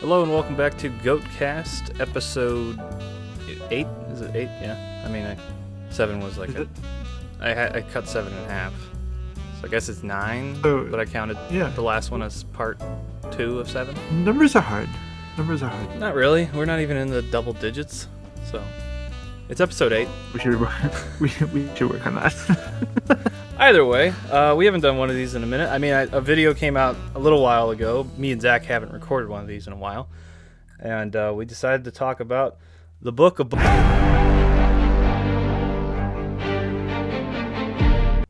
Hello and welcome back to Goatcast, episode 8. Is it 8? Yeah. I mean, 7 was like I cut 7 in half. So I guess it's 9, but I counted the last one as part 2 of 7. Numbers are hard. Not really. We're not even in the double digits. So it's episode 8. We should work on that. Either way, we haven't done one of these in a minute. I mean, a video came out a little while ago. Me and Zach haven't recorded one of these in a while. And we decided to talk about the book of... But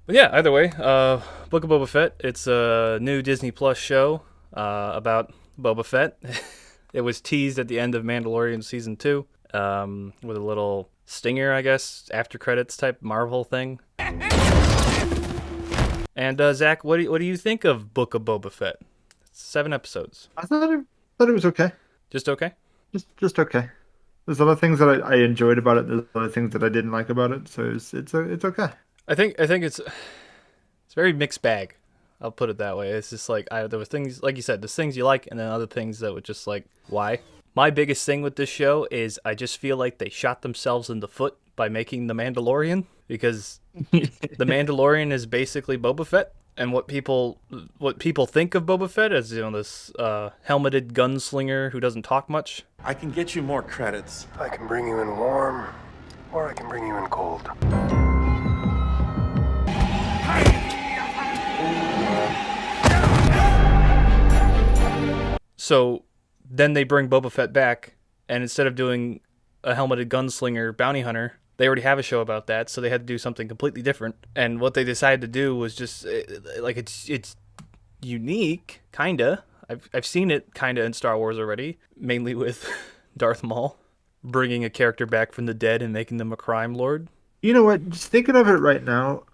yeah, either way, Book of Boba Fett. It's a new Disney Plus show about Boba Fett. It was teased at the end of Mandalorian Season 2 with a little stinger, I guess, after credits type Marvel thing. And Zach, what do you think of Book of Boba Fett? It's 7 episodes. I thought it was okay. Just okay? Just okay. There's other things that I enjoyed about it. There's other things that I didn't like about it. So it's okay. I think it's very mixed bag. I'll put it that way. It's just like there were things, like you said, there's things you like, and then other things that were just like, why? My biggest thing with this show is I just feel like they shot themselves in the foot by making The Mandalorian, because The Mandalorian is basically Boba Fett, and what people think of Boba Fett as, you know, this helmeted gunslinger who doesn't talk much. I can get you more credits. I can bring you in warm, or I can bring you in cold. So then they bring Boba Fett back, and instead of doing a helmeted gunslinger bounty hunter, they already have a show about that, so they had to do something completely different. And what they decided to do was just like it's unique, kinda. I've seen it kinda in Star Wars already, mainly with Darth Maul bringing a character back from the dead and making them a crime lord. You know what? Just thinking of it right now,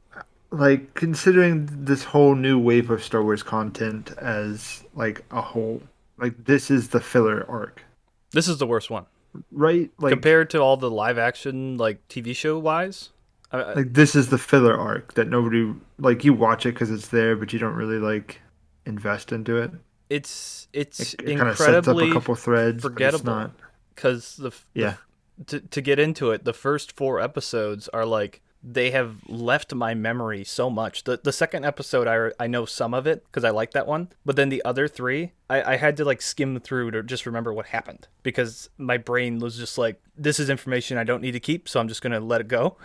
like considering this whole new wave of Star Wars content as like a whole, like this is the filler arc. This is the worst one. Right? Like compared to all the live action, like TV show wise, like this is the filler arc that nobody, like, you watch it because it's there, but you don't really like invest into it. It kind of sets up a couple threads, forgettable, because to get into it, the first 4 episodes are like, they have left my memory so much. The second episode, I know some of it because I like that one. But then the other 3, I had to like skim through to just remember what happened, because my brain was just like, this is information I don't need to keep, so I'm just going to let it go.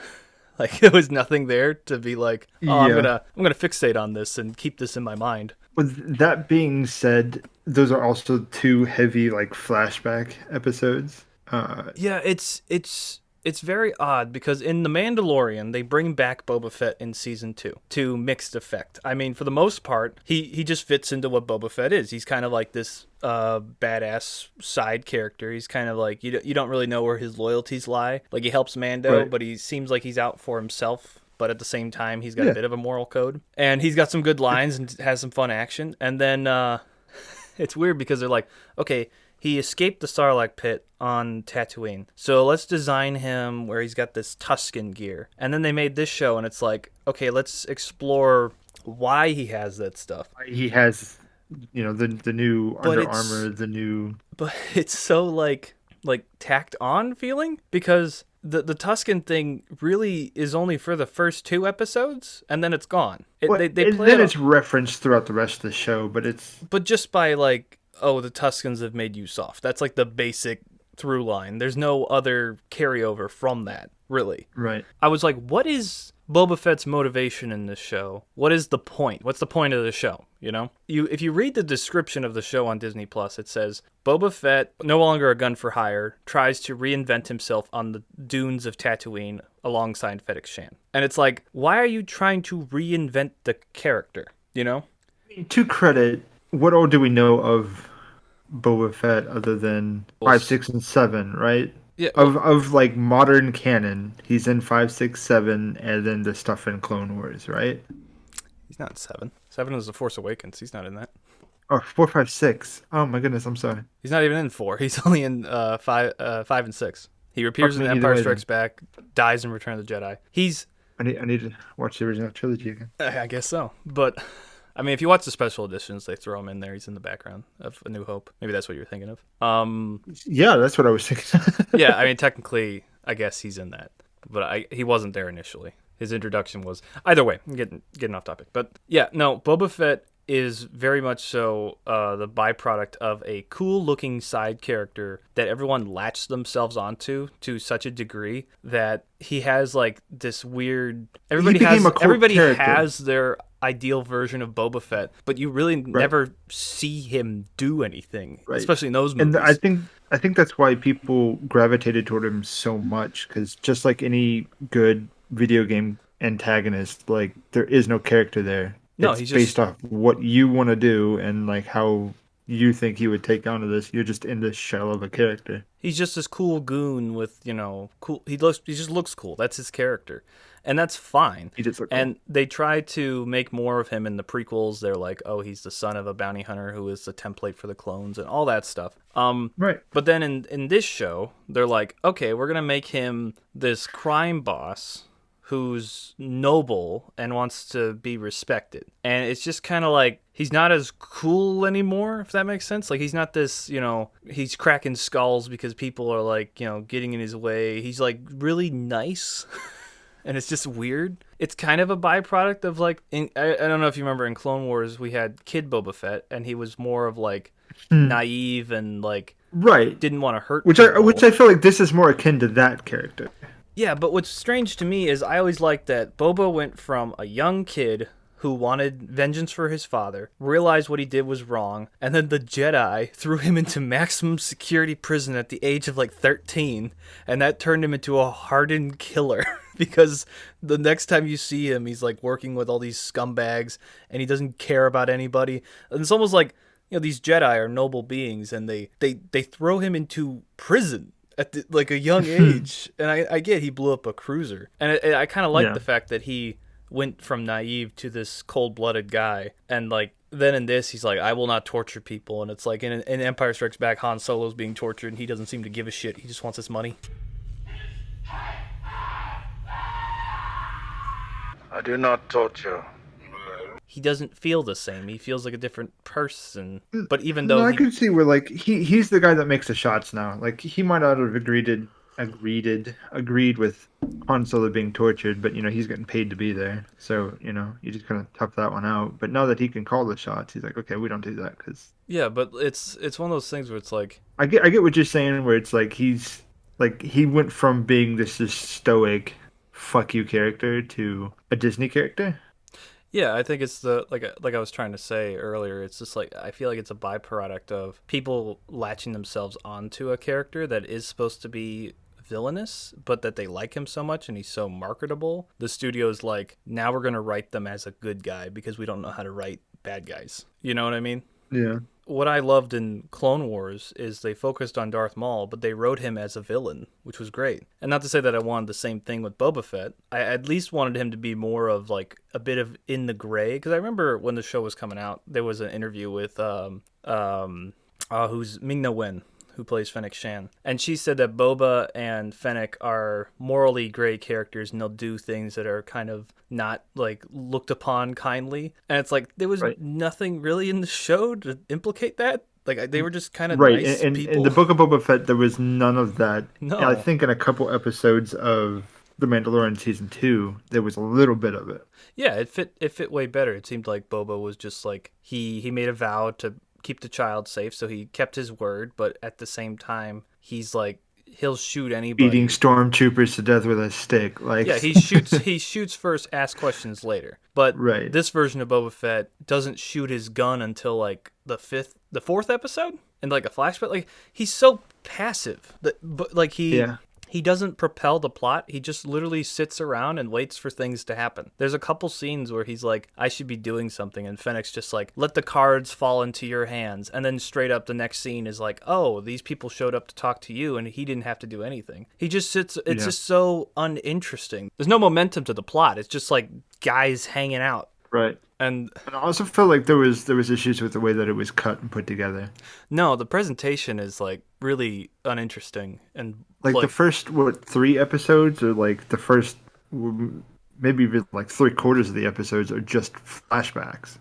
Like there was nothing there to be like, oh, I'm gonna fixate on this and keep this in my mind. With that being said, those are also 2 heavy like flashback episodes. Yeah, it's very odd, because in The Mandalorian, they bring back Boba Fett in Season 2 to mixed effect. I mean, for the most part, he just fits into what Boba Fett is. He's kind of like this badass side character. He's kind of like, you don't really know where his loyalties lie. Like, he helps Mando, right, but he seems like he's out for himself. But at the same time, he's got a bit of a moral code. And he's got some good lines and has some fun action. And then it's weird because they're like, okay, he escaped the Sarlacc pit on Tatooine, so let's design him where he's got this Tusken gear. And then they made this show, and it's like, okay, let's explore why he has that stuff. He has, you know, the new Under Armour, the new... But it's so like tacked on feeling, because the Tusken thing really is only for the first 2 episodes, and then it's gone. It's referenced throughout the rest of the show, but just by like, oh, the Tuskens have made you soft. That's like the basic through line. There's no other carryover from that, really. Right. I was like, what is Boba Fett's motivation in this show? What is the point? What's the point of the show? You know? If you read the description of the show on Disney Plus, it says, Boba Fett, no longer a gun for hire, tries to reinvent himself on the dunes of Tatooine alongside Fennec Shan. And it's like, why are you trying to reinvent the character? You know? To credit, what all do we know of Boba Fett other than 5, 6, and 7, right? Yeah. Of like modern canon, he's in 5, 6, 7, and then the stuff in Clone Wars, right? He's not in 7. 7 is The Force Awakens. He's not in that. Or 4, 5, 6. Oh my goodness, I'm sorry. He's not even in 4. He's only in 5 and 6. He appears in Empire Strikes Back, dies in Return of the Jedi. I need to watch the original trilogy again. I guess so. But I mean, if you watch the special editions, they throw him in there. He's in the background of A New Hope. Maybe that's what you're thinking of. Yeah, that's what I was thinking. Yeah, I mean, technically, I guess he's in that, but he wasn't there initially. His introduction was either way. I'm getting off topic, but yeah, no, Boba Fett is very much so the byproduct of a cool-looking side character that everyone latched themselves onto to such a degree that he has like this weird. Everybody has their ideal version of Boba Fett, but you really never see him do anything, especially in those movies. And I think that's why people gravitated toward him so much, because just like any good video game antagonist, like there is no character there. No, he's based off what you want to do and like how you think he would take on to this. You're just in this shell of a character. He's just this cool goon with, cool. He just looks cool. That's his character, and that's fine. He just looks and cool. They try to make more of him in the prequels. They're like, oh, he's the son of a bounty hunter who is the template for the clones and all that stuff. Right. But then in this show, they're like, okay, we're gonna make him this crime boss who's noble and wants to be respected. And it's just kind of like, he's not as cool anymore, if that makes sense. Like, he's not this, he's cracking skulls because people are like, getting in his way. He's like really nice. And it's just weird. It's kind of a byproduct of like, I don't know if you remember in Clone Wars, we had Kid Boba Fett, and he was more of like naive and like, didn't want to hurt people. Which I feel like this is more akin to that character. Yeah, but what's strange to me is I always liked that Boba went from a young kid who wanted vengeance for his father, realized what he did was wrong, and then the Jedi threw him into maximum security prison at the age of like 13, and that turned him into a hardened killer because the next time you see him, he's like working with all these scumbags, and he doesn't care about anybody. And it's almost like, these Jedi are noble beings, and they throw him into prison at like a young age. And I get he blew up a cruiser, and I kind of like the fact that he went from naive to this cold-blooded guy, and like then in this he's like, I will not torture people, and it's like in Empire Strikes Back, Han Solo's being tortured and he doesn't seem to give a shit. He just wants his money. I do not torture. He doesn't feel the same. He feels like a different person. But even though I can see where like he's the guy that makes the shots now. Like he might not have agreed with Han Solo being tortured, but he's getting paid to be there. So you just kind of tough that one out. But now that he can call the shots, he's like, okay, we don't do that because. Yeah, but it's one of those things where it's like I get what you're saying. Where it's like he's like he went from being this stoic fuck you character to a Disney character. Yeah, I think it's the like I was trying to say earlier, it's just like I feel like it's a byproduct of people latching themselves onto a character that is supposed to be villainous, but that they like him so much and he's so marketable. The studio's like, now we're going to write them as a good guy because we don't know how to write bad guys. You know what I mean? Yeah. What I loved in Clone Wars is they focused on Darth Maul, but they wrote him as a villain, which was great. And not to say that I wanted the same thing with Boba Fett. I at least wanted him to be more of like a bit of in the gray. Because I remember when the show was coming out, there was an interview with who's Ming-Na Wen, who plays Fennec Shan. And she said that Boba and Fennec are morally gray characters and they'll do things that are kind of not like looked upon kindly. And it's like there was nothing really in the show to implicate that. Like they were just kind of nice people. In the Book of Boba Fett, there was none of that. No. I think in a couple episodes of The Mandalorian season 2, there was a little bit of it. Yeah, it fit way better. It seemed like Boba was just like he made a vow to keep the child safe, so he kept his word, but at the same time he's like he'll shoot anybody. Beating stormtroopers to death with a stick. Like yeah, he shoots first, asks questions later. But this version of Boba Fett doesn't shoot his gun until like the fourth episode, and like a flashback. Like he's so passive that, but like he doesn't propel the plot. He just literally sits around and waits for things to happen. There's a couple scenes where he's like, I should be doing something. And Fennec's just like, let the cards fall into your hands. And then straight up the next scene is like, oh, these people showed up to talk to you and he didn't have to do anything. He just sits. It's just so uninteresting. There's no momentum to the plot. It's just like guys hanging out. Right. And I also felt like there was issues with the way that it was cut and put together. No, the presentation is like really uninteresting and like the first 3 episodes, or like the first maybe even like 3/4 of the episodes are just flashbacks.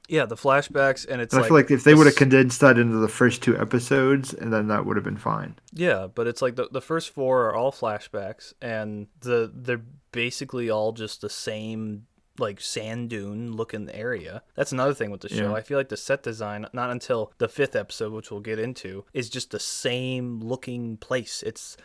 Yeah, the flashbacks, and it's And I like feel like if they would have condensed that into the first 2 episodes, and then that would have been fine. Yeah, but it's like the first 4 are all flashbacks, and they're basically all just the same like sand dune looking area. That's another thing with the show. Yeah. I feel like the set design, not until the 5th episode, which we'll get into, is just the same looking place. It's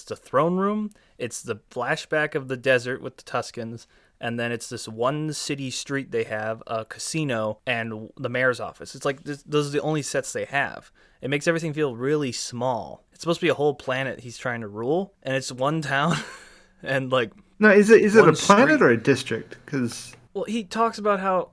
the throne room, it's the flashback of the desert with the Tuscans, and then it's this one city street they have, a casino, and the mayor's office. It's like those are the only sets they have. It makes everything feel really small. It's supposed to be a whole planet he's trying to rule, and it's one town, and like... No, is it a planet street. or a district? Because Well, he talks about how...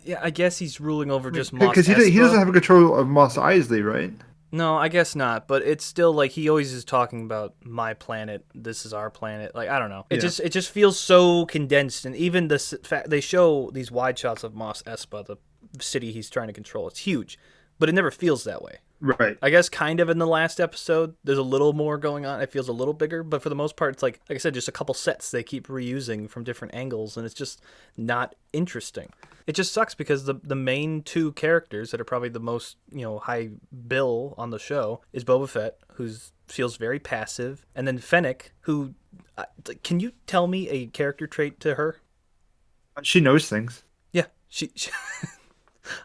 yeah, I guess he's ruling over just Mos because he doesn't have control of Mos Eisley, right? No, I guess not, but it's still like he always is talking about my planet. This is our planet. Like I don't know. It just feels so condensed, and even they show these wide shots of Mos Espa, the city he's trying to control. It's huge, but it never feels that way. Right. I guess kind of in the last episode, there's a little more going on. It feels a little bigger, but for the most part, it's like I said, just a couple sets they keep reusing from different angles, and it's just not interesting. It just sucks because the main 2 characters that are probably the most high bill on the show is Boba Fett, who feels very passive, and then Fennec, who can you tell me a character trait to her? She knows things. Yeah, she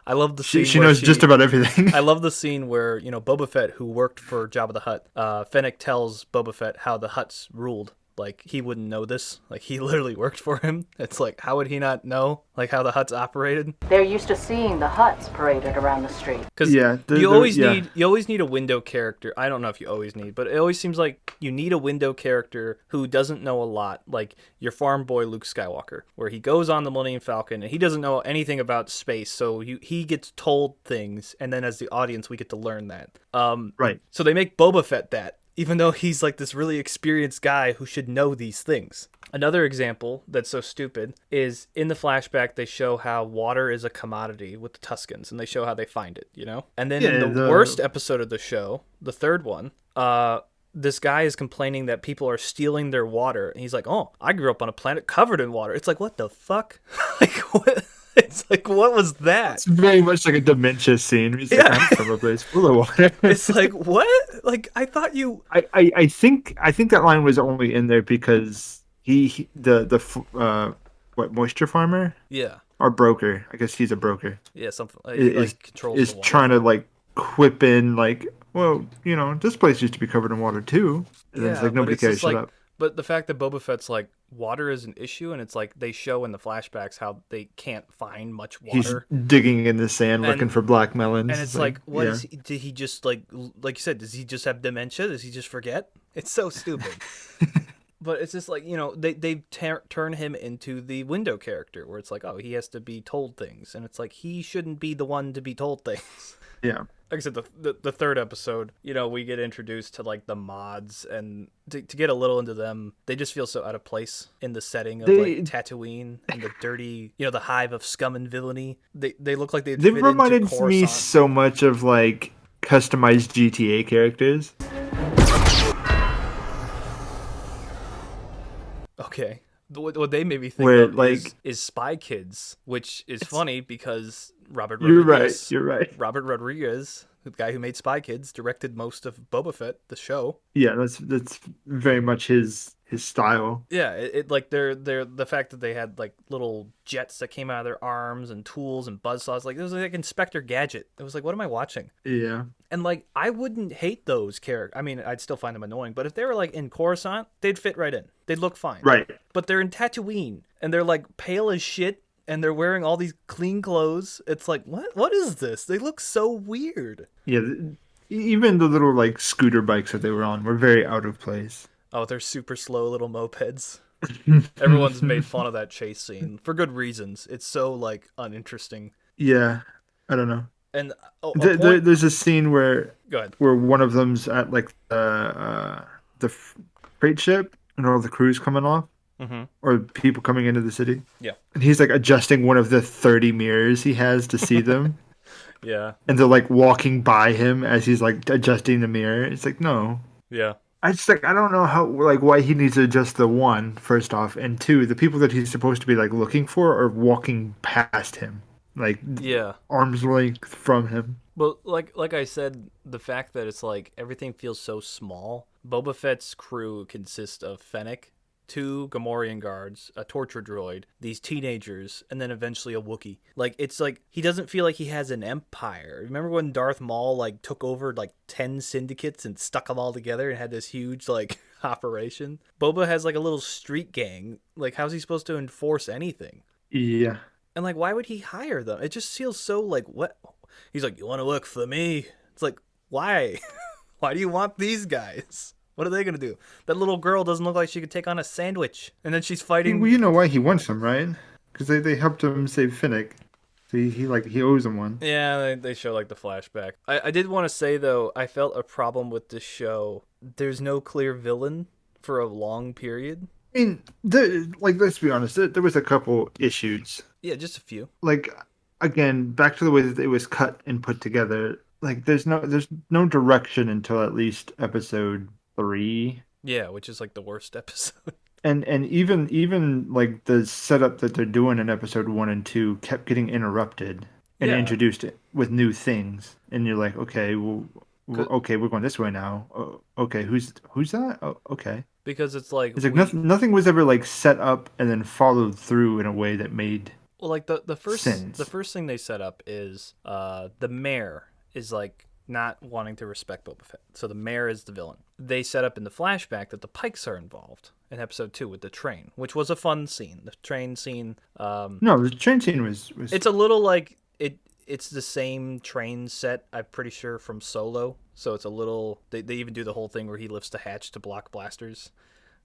I love the scene. She knows just about everything. I love the scene where Boba Fett, who worked for Jabba the Hutt, Fennec tells Boba Fett how the Hutts ruled. Like he wouldn't know this. Like he literally worked for him. It's like how would he not know like how the Hutts operated? They're used to seeing the Hutts paraded around the street. Because you always need a window character. I don't know if you always need, but it always seems like you need a window character who doesn't know a lot, like your farm boy Luke Skywalker, where he goes on the Millennium Falcon and he doesn't know anything about space, so he gets told things, and then as the audience we get to learn that. Right. So they make Boba Fett that. Even though he's like this really experienced guy who should know these things. Another example that's so stupid is in the flashback they show how water is a commodity with the Tuscans, and they show how they find it, And then in the worst episode of the show, the 3rd one, this guy is complaining that people are stealing their water, and he's like, "Oh, I grew up on a planet covered in water." It's like, what the fuck? Like what? It's like, what was that? It's very much like a dementia scene. He's like, I'm from a place full of water. It's like, what? Like, I thought you... I think that line was only in there because the moisture farmer? Yeah. Or broker. I guess he's a broker. Yeah, something. He controls is the water. trying to, like, quip in, like, well, this place used to be covered in water, too. And it's like, nobody cares, shut up. But the fact that Boba Fett's like, water is an issue, and it's like they show in the flashbacks how they can't find much water. He's digging in the sand looking for black melons. And it's like, what is he, did he just, like you said, does he just have dementia? Does he just forget? It's so stupid. But it's just like, they turn him into the window character, where it's like, oh, he has to be told things. And it's like, he shouldn't be the one to be told things. Yeah. Like I said, the 3rd episode, we get introduced to like the mods, and to get a little into them, they just feel so out of place in the setting of like Tatooine and the dirty, the hive of scum and villainy. They look like they reminded me so much of like customized GTA characters. Okay. What they made me think where, of like, is Spy Kids, which is funny because Robert Rodriguez. You're right. Robert Rodriguez, the guy who made Spy Kids, directed most of Boba Fett, the show. Yeah, that's very much his style. Yeah, it like they're the fact that they had like little jets that came out of their arms and tools and buzzsaws, like it was like Inspector Gadget. It was like, what am I watching? Yeah. And like I wouldn't hate those characters. I mean, I'd still find them annoying, but if they were like in Coruscant, they'd fit right in. They'd look fine. Right. But they're in Tatooine and they're like pale as shit and they're wearing all these clean clothes. It's like, what is this? They look so weird. Yeah, even the little like scooter bikes that they were on were very out of place. Oh, they're super slow little mopeds. Everyone's made fun of that chase scene for good reasons. It's so like uninteresting. Yeah, I don't know. And there's a scene where go ahead, where one of them's at like the freight ship and all the crew's coming off, or people coming into the city. Yeah, and he's like adjusting one of the 30 mirrors he has to see them. Yeah, and they're like walking by him as he's like adjusting the mirror. It's like, no. Yeah. I just like, I don't know how, like, why he needs to adjust the one, first off, and two, the people that he's supposed to be like looking for are walking past him. like Yeah. arm's length from him. Well, like I said, the fact that it's like everything feels so small. Boba Fett's crew consists of Fennec, two Gamorrean guards, a torture droid, these teenagers, and then eventually a Wookiee. Like it's like he doesn't feel like he has an empire. Remember when Darth Maul like took over like 10 syndicates and stuck them all together and had this huge like operation? Boba has like a little street gang. Like how's he supposed to enforce anything? Yeah. And like why would he hire them? It just feels so like what he's like, you want to work for me? It's like, why? Why do you want these guys? What are they going to do? That little girl doesn't look like she could take on a sandwich. And then she's fighting. Well, you know why he wants them, right? Because they helped him save Finnick. So he owes him one. Yeah, they show like the flashback. I did want to say, though, I felt a problem with this show. There's no clear villain for a long period. I mean, let's be honest, there was a couple issues. Yeah, just a few. Like, again, back to the way that it was cut and put together. Like, there's no direction until at least episode 3. Yeah, which is like the worst episode. And even like the setup that they're doing in episode 1 and 2 kept getting interrupted and introduced it with new things. And you're like, okay, well, okay, we're going this way now. Okay, who's that? Oh, okay. Because it's like nothing was ever like set up and then followed through in a way that made like the first sense. The first thing they set up is the mayor is like not wanting to respect Boba Fett. So the mayor is the villain. They set up in the flashback that the Pikes are involved in episode 2 with the train, which was a fun scene. The train scene. No, the train scene was. It's a little like it's the same train set, I'm pretty sure, from Solo. So it's a little. They even do the whole thing where he lifts the hatch to block blasters.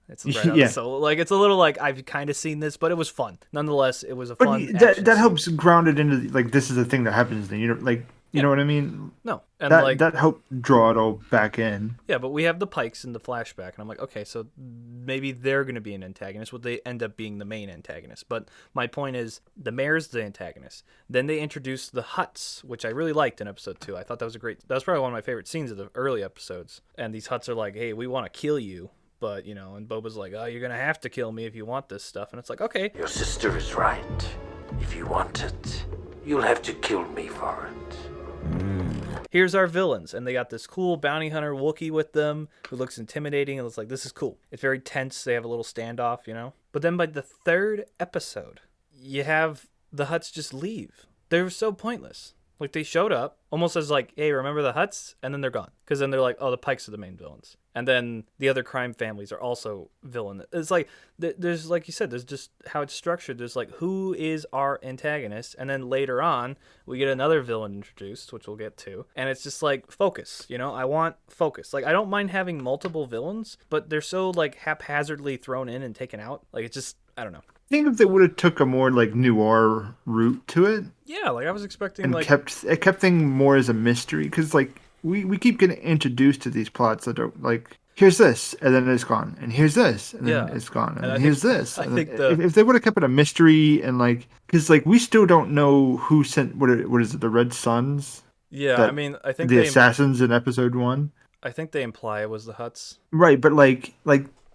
It's right out of Solo. Like it's a little like I've kind of seen this, but it was fun. Nonetheless, it was a fun. But that helps ground it into like this is a thing that happens. Then you know what I mean? No, and that helped draw it all back in. Yeah, but we have the Pikes in the flashback, and I'm like, okay, so maybe they're going to be an antagonist. Would they end up being the main antagonist? But my point is, the mayor's the antagonist. Then they introduced the Hutts, which I really liked in episode 2. I thought that was probably one of my favorite scenes of the early episodes. And these Hutts are like, hey, we want to kill you. But, and Boba's like, oh, you're going to have to kill me if you want this stuff. And it's like, okay. Your sister is right. If you want it, you'll have to kill me for it. Here's our villains, and they got this cool bounty hunter Wookiee with them who looks intimidating, and it's like, this is cool. It's very tense. They have a little standoff, But then by the 3rd episode, you have the Hutts just leave. They were so pointless. Like, they showed up almost as like, hey, remember the Hutts? And then they're gone. Because then they're like, oh, the Pikes are the main villains. And then the other crime families are also villain. It's like, there's, like you said, there's just how it's structured. There's like, who is our antagonist? And then later on, we get another villain introduced, which we'll get to. And it's just like, focus, I want focus. Like, I don't mind having multiple villains, but they're so like haphazardly thrown in and taken out. Like, it's just, I don't know. I think if they would have took a more like noir route to it. Yeah, like I was expecting and kept things more as a mystery, because like we keep getting introduced to these plots that are like, here's this and then it's gone, and here's this and then it's gone, and here's this. I think if they would have kept it a mystery, and like, because like we still don't know who sent what is it, the Red Suns? Yeah, I mean, I think the assassins in episode 1. I think they imply it was the Hutts. Right, but like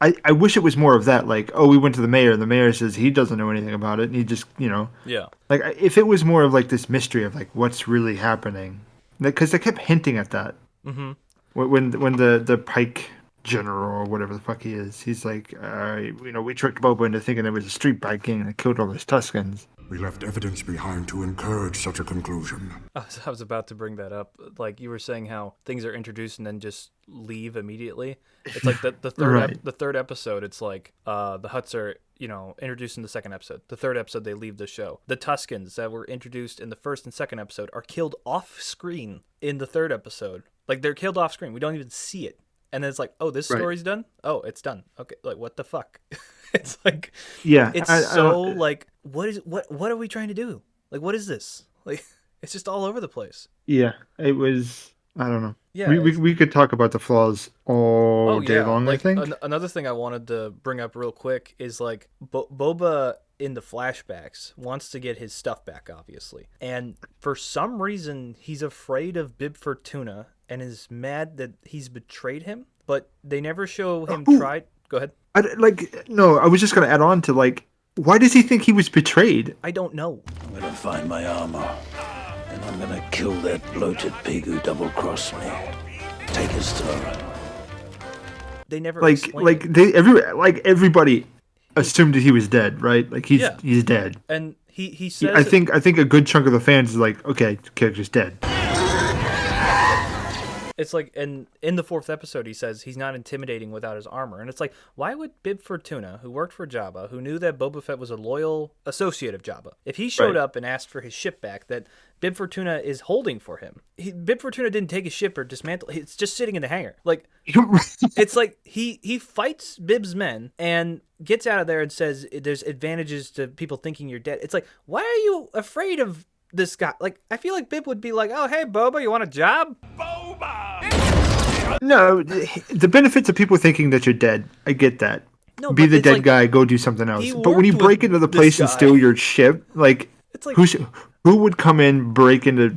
I wish it was more of that, like, oh, we went to the mayor, and the mayor says he doesn't know anything about it, and he just, Yeah. Like, if it was more of, like, this mystery of, like, what's really happening. Because they kept hinting at that. Mm-hmm. When the Pike general, or whatever the fuck he is, he's like, we tricked Boba into thinking there was a street bike gang that killed all those Tuskens. We left evidence behind to encourage such a conclusion. I was about to bring that up. Like, you were saying how things are introduced and then just leave immediately. It's like the third Right. The third episode, it's like the Hutts are, introduced in the second episode. The third episode, they leave the show. The Tuskens that were introduced in the first and second episode are killed off screen in the third episode. Like, they're killed off screen. We don't even see it. And then it's like, oh, this story's done? Oh, it's done. Okay, like, what the fuck? It's like, yeah, it's like, what are we trying to do? Like, what is this? Like, it's just all over the place. Yeah, it was, I don't know. Yeah, we could talk about the flaws all day long, like, I think. Another thing I wanted to bring up real quick is, like, Boba in the flashbacks wants to get his stuff back, obviously. And for some reason, he's afraid of Bib Fortuna and is mad that he's betrayed him, but they never show him try. Go ahead. I was just going to add on to, like, Why does he think he was betrayed? I don't know. I'm gonna find my armor, and I'm gonna kill that bloated pig who double-crossed me. Take his throne. They never explained everybody assumed that he was dead, right? Like he's dead. And he says I think a good chunk of the fans is like, okay, the character's dead. It's like, and in the 4th episode, he says he's not intimidating without his armor. And it's like, why would Bib Fortuna, who worked for Jabba, who knew that Boba Fett was a loyal associate of Jabba, if he showed up and asked for his ship back that Bib Fortuna is holding for him, Bib Fortuna didn't take his ship or dismantle it. It's just sitting in the hangar. Like, it's like he fights Bib's men and gets out of there and says there's advantages to people thinking you're dead. It's like, why are you afraid of this guy? Like, I feel like Bib would be like, oh, hey, Boba, you want a job? No, the benefits of people thinking that you're dead, I get that. No, be the dead like, guy, go do something else. But when you worked break with into the this place and guy. steal your ship, like, It's like who would come in, break into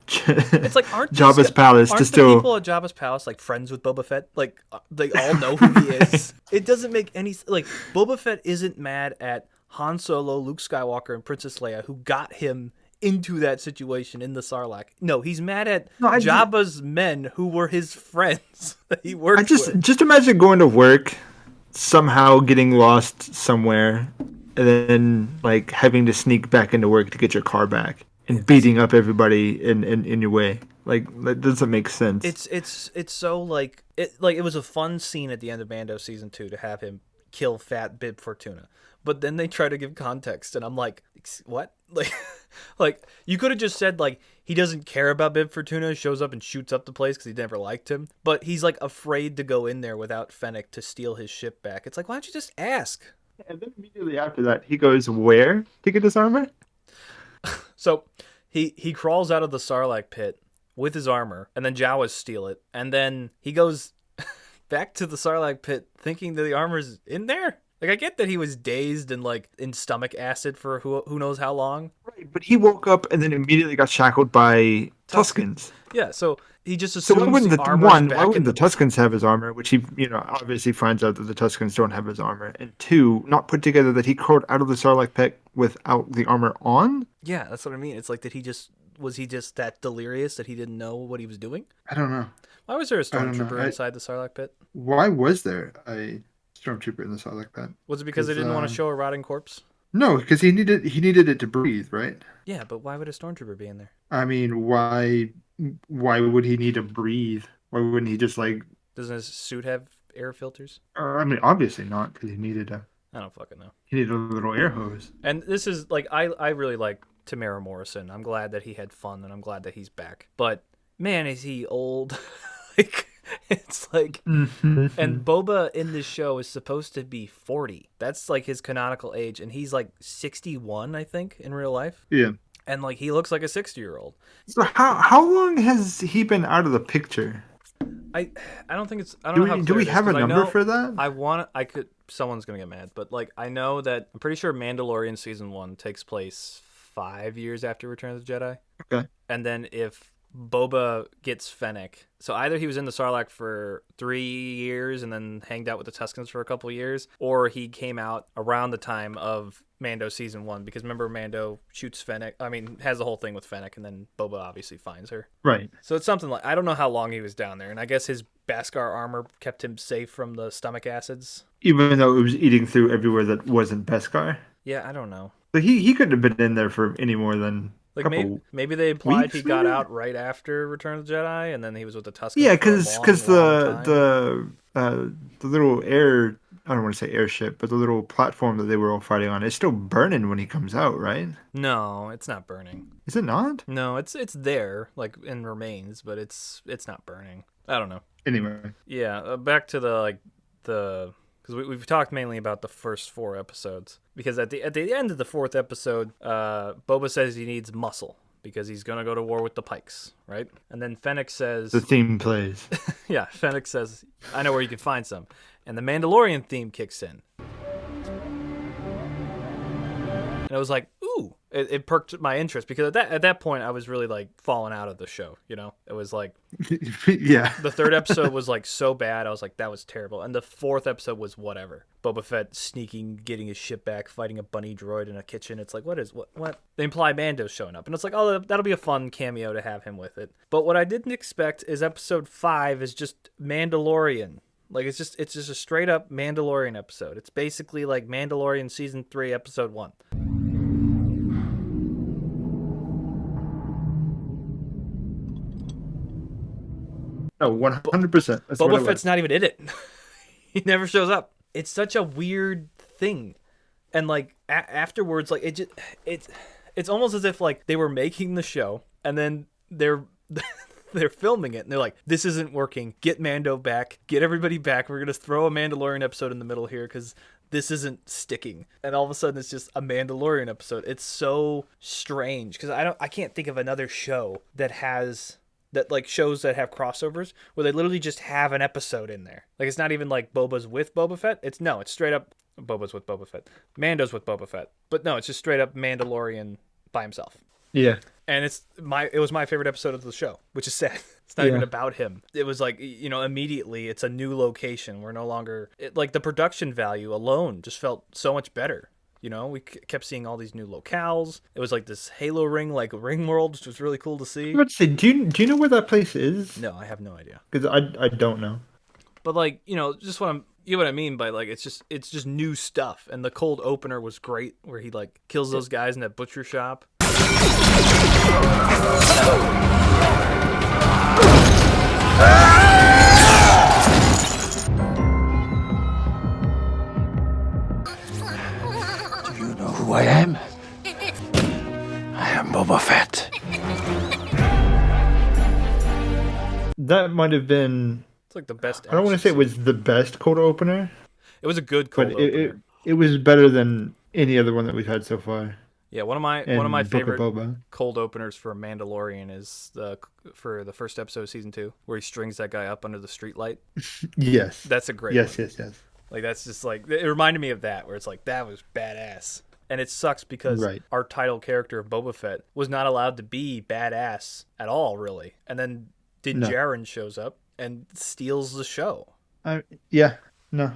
it's like aren't Jabba's palace aren't to the steal? people at Jabba's palace like friends with Boba Fett? Like they all know who he is. It doesn't make any like Boba Fett isn't mad at Han Solo, Luke Skywalker, and Princess Leia who got him into that situation in the Sarlacc. No, he's mad at Jabba's men who were his friends that he worked with. Just imagine going to work, somehow getting lost somewhere, and then like having to sneak back into work to get your car back and beating up everybody in your way. Like that doesn't make sense. It's so like it was a fun scene at the end of Mando season 2 to have him kill fat Bib Fortuna. But then they try to give context, and I'm like, what? Like you could have just said like he doesn't care about Bib Fortuna, shows up and shoots up the place because he never liked him. But he's like afraid to go in there without Fennec to steal his ship back. It's like, why don't you just ask? And then immediately after that, he goes where to get his armor? So he crawls out of the Sarlacc pit with his armor, and then Jawas steal it, and then he goes back to the Sarlacc pit thinking that the armor's in there. Like, I get that he was dazed and, like, in stomach acid for who knows how long. Right, but he woke up and then immediately got shackled by Tuskens. Yeah, so he just assumes why wouldn't the armor's why wouldn't the Tuskens have his armor? Which he, obviously finds out that the Tuskens don't have his armor. And 2, not put together that he crawled out of the Sarlacc pit without the armor on? Yeah, that's what I mean. It's like, was he just that delirious that he didn't know what he was doing? I don't know. Why was there a stormtrooper inside the Sarlacc pit? Why was there a stormtrooper in the Sarlacc pit? Was it because they didn't want to show a rotting corpse? No, because he needed it to breathe, right? Yeah, but why would a stormtrooper be in there? I mean, why would he need to breathe? Why wouldn't he just like? Doesn't his suit have air filters? I mean, obviously not, because he needed I don't fucking know. He needed a little air hose. And this is like I really like Tamara Morrison. I'm glad that he had fun, and I'm glad that he's back. But man, is he old? Like, it's like, and Boba in this show is supposed to be 40. That's like his canonical age, and he's like 61, I think, in real life. Yeah. And like he looks like a 60-year-old. So how long has he been out of the picture? I don't think it's. I don't know how. Do we have a number for that? Someone's gonna get mad, but like I know that I'm pretty sure Mandalorian season 1 takes place 5 years after Return of the Jedi. Okay. And then if Boba gets Fennec, so either he was in the Sarlacc for 3 years and then hanged out with the Tuskens for a couple of years, or he came out around the time of Mando season 1, because remember Mando shoots Fennec, has the whole thing with Fennec, and then Boba obviously finds her. Right. So it's something like, I don't know how long he was down there, and I guess his Beskar armor kept him safe from the stomach acids. Even though it was eating through everywhere that wasn't Beskar? Yeah, I don't know. So he couldn't have been in there for any more than like maybe they implied weeks, he got out right after Return of the Jedi, and then he was with the Tuskens. Yeah, because the little air, I don't want to say airship, but the little platform that they were all fighting on is still burning when he comes out, right? No, it's not burning. Is it not? No, it's there, like in remains, but it's not burning. I don't know. Anyway. Yeah, back to because we've talked mainly about the first 4 episodes. Because at the end of the 4th episode, Boba says he needs muscle because he's gonna go to war with the Pikes, right? And then Fennec says the theme plays. Yeah, Fennec says, "I know where you can find some," and the Mandalorian theme kicks in. And I was like, ooh, It perked my interest because at that point I was really like falling out of the show. It was like Yeah. the third episode was like so bad. I was like, that was terrible. And the fourth episode was whatever. Boba Fett sneaking, getting his ship back, fighting a bunny droid in a kitchen. It's like, what? They imply Mando's showing up. And it's like, oh, that'll be a fun cameo to have him with it. But what I didn't expect is episode 5 is just Mandalorian. Like, it's just a straight up Mandalorian episode. It's basically like Mandalorian season 3, episode 1. No, 100%. Boba Fett's not even in it. He never shows up. It's such a weird thing. And like afterwards, like it's almost as if like they were making the show and then they're filming it and they're like, this isn't working. Get Mando back. Get everybody back. We're going to throw a Mandalorian episode in the middle here because this isn't sticking. And all of a sudden it's just a Mandalorian episode. It's so strange because I can't think of another show that has that like shows that have crossovers where they literally just have an episode in there. Like it's not even like Boba's with Boba Fett. It's straight up Boba's with Boba Fett. Mando's with Boba Fett. But no, it's just straight up Mandalorian by himself. Yeah. And it was my favorite episode of the show, which is sad. It's not even about him. It was like, immediately it's a new location. We're no longer like the production value alone just felt so much better. We kept seeing all these new locales. It was like this Halo ring, like ring world, which was really cool to see. I was about to say, do you know where that place is? No, I have no idea. Because I don't know. But like, just what I mean by like, it's just new stuff. And the cold opener was great, where he like kills those guys in that butcher shop. Who I am? I am Boba Fett. That might have been... It's like the best... I don't want to say it was the best cold opener. It was a good cold opener. It was better than any other one that we've had so far. Yeah, one of my favorite cold openers for Mandalorian is for the first episode of season 2, where he strings that guy up under the streetlight. Yes. That's a great one. Yes. Like, that's just like... It reminded me of that, where it's like, that was badass. And it sucks because our title character of Boba Fett was not allowed to be badass at all, really. And then Din Djarin shows up and steals the show. Yeah, no.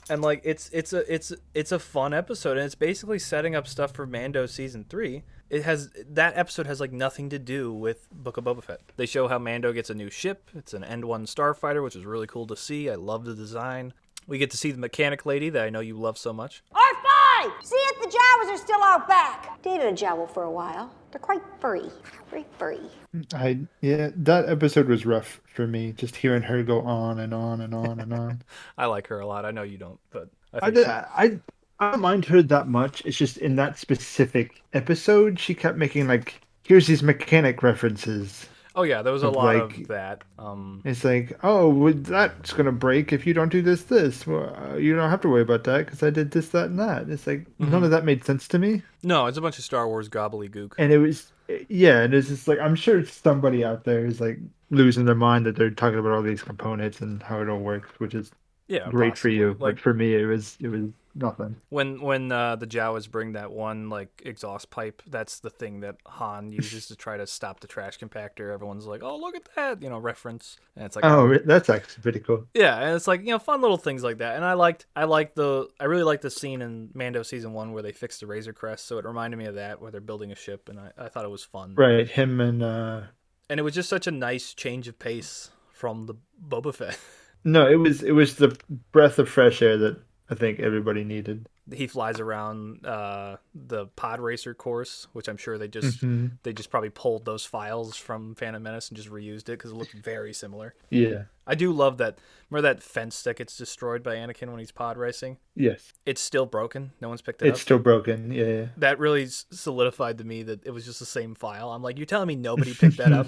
And like it's a fun episode, and it's basically setting up stuff for Mando season 3. That episode has like nothing to do with Book of Boba Fett. They show how Mando gets a new ship. It's an End-1 starfighter, which is really cool to see. I love the design. We get to see the mechanic lady that I know you love so much. R5! See if the Jawas are still out back. Dated a Jawa for a while. They're quite furry. Very furry. That episode was rough for me. Just hearing her go on and on and on and on. I like her a lot. I know you don't, but I don't mind her that much. It's just in that specific episode, she kept making like, here's these mechanic references. Oh yeah, there was a lot of that. It's like, oh, that's gonna break if you don't do this. Well, you don't have to worry about that because I did this, that, and that. It's like none of that made sense to me. No, it's a bunch of Star Wars gobbledygook. And it was, and it's just like I'm sure somebody out there is like losing their mind that they're talking about all these components and how it all works, which is great possibly. For you. Like for me, it was nothing. When the Jawas bring that one like exhaust pipe, that's the thing that Han uses to try to stop the trash compactor. Everyone's like, "Oh, look at that!" Reference, and it's like, "Oh, that's actually pretty cool." Yeah, and it's like fun little things like that. And I really liked the scene in Mando season 1 where they fixed the Razor Crest, so it reminded me of that where they're building a ship, and I thought it was fun. Right, him and it was just such a nice change of pace from the Boba Fett. No, it was the breath of fresh air that I think everybody needed. He flies around the pod racer course, which I'm sure they just probably pulled those files from Phantom Menace and just reused it because it looked very similar. Yeah, I do love that. Remember that fence that gets destroyed by Anakin when he's pod racing? Yes, it's still broken. No one's picked it up. It's still broken. Yeah. That really solidified to me that it was just the same file. I'm like, you're telling me nobody picked that up?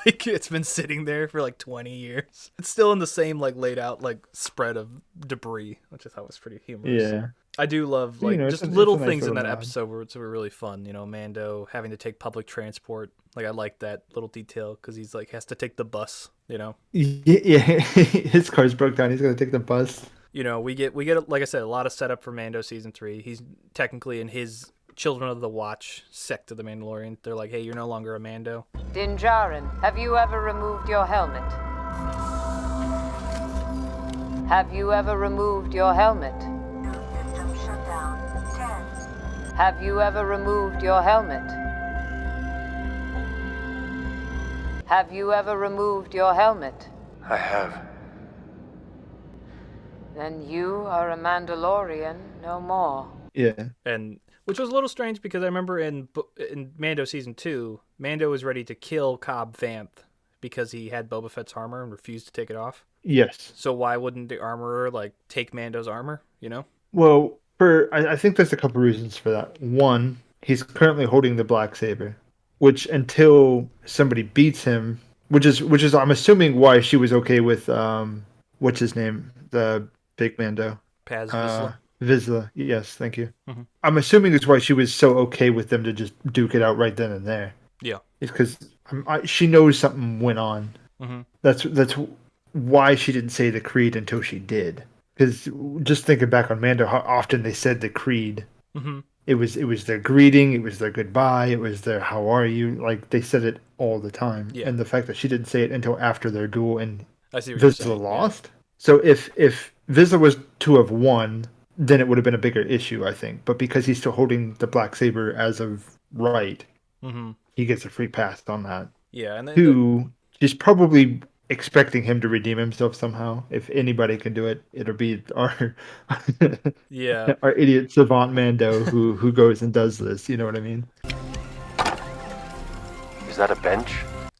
Like, it's been sitting there for like 20 years. It's still in the same like laid out like spread of debris, which I thought was pretty humorous. Yeah. I do love like just little things in that episode where it's really fun. Mando having to take public transport. Like I like that little detail because he's like has to take the bus. Yeah, his car's broke down. He's gonna take the bus. We get like I said, a lot of setup for Mando season 3. He's technically in his Children of the Watch sect of the Mandalorian. They're like, hey, you're no longer a Mando. Din Djarin, have you ever removed your helmet? Have you ever removed your helmet? System shut down. 10. Have you ever removed your helmet? Have you ever removed your helmet? I have. Then you are a Mandalorian no more. Yeah. And which was a little strange because I remember in Mando season 2, Mando was ready to kill Cobb Vanth because he had Boba Fett's armor and refused to take it off. Yes. So why wouldn't the armorer like take Mando's armor, you know? Well, I think there's a couple reasons for that. One, he's currently holding the Blacksaber, which until somebody beats him, which is I'm assuming why she was okay with what's his name? The big Mando. Paz Vizsla. Vizsla, yes, thank you. Mm-hmm. I'm assuming it's why she was so okay with them to just duke it out right then and there. Yeah. It's because she knows something went on. Mm-hmm. That's why she didn't say the creed until she did. Because just thinking back on Mando, how often they said the creed. Mm-hmm. It was their greeting, it was their goodbye, it was their how are you. Like they said it all the time. Yeah. And the fact that she didn't say it until after their duel and I see what you're Vizsla saying. lost. Yeah. So if Vizsla was to have won, then it would have been a bigger issue, I think. But because he's still holding the Blacksaber as of right, Mm-hmm. he gets a free pass on that. Yeah, and then Two, she's probably expecting him to redeem himself somehow. If anybody can do it, it'll be our yeah, our idiot savant Mando who goes and does this. You know what I mean? Is that a bench?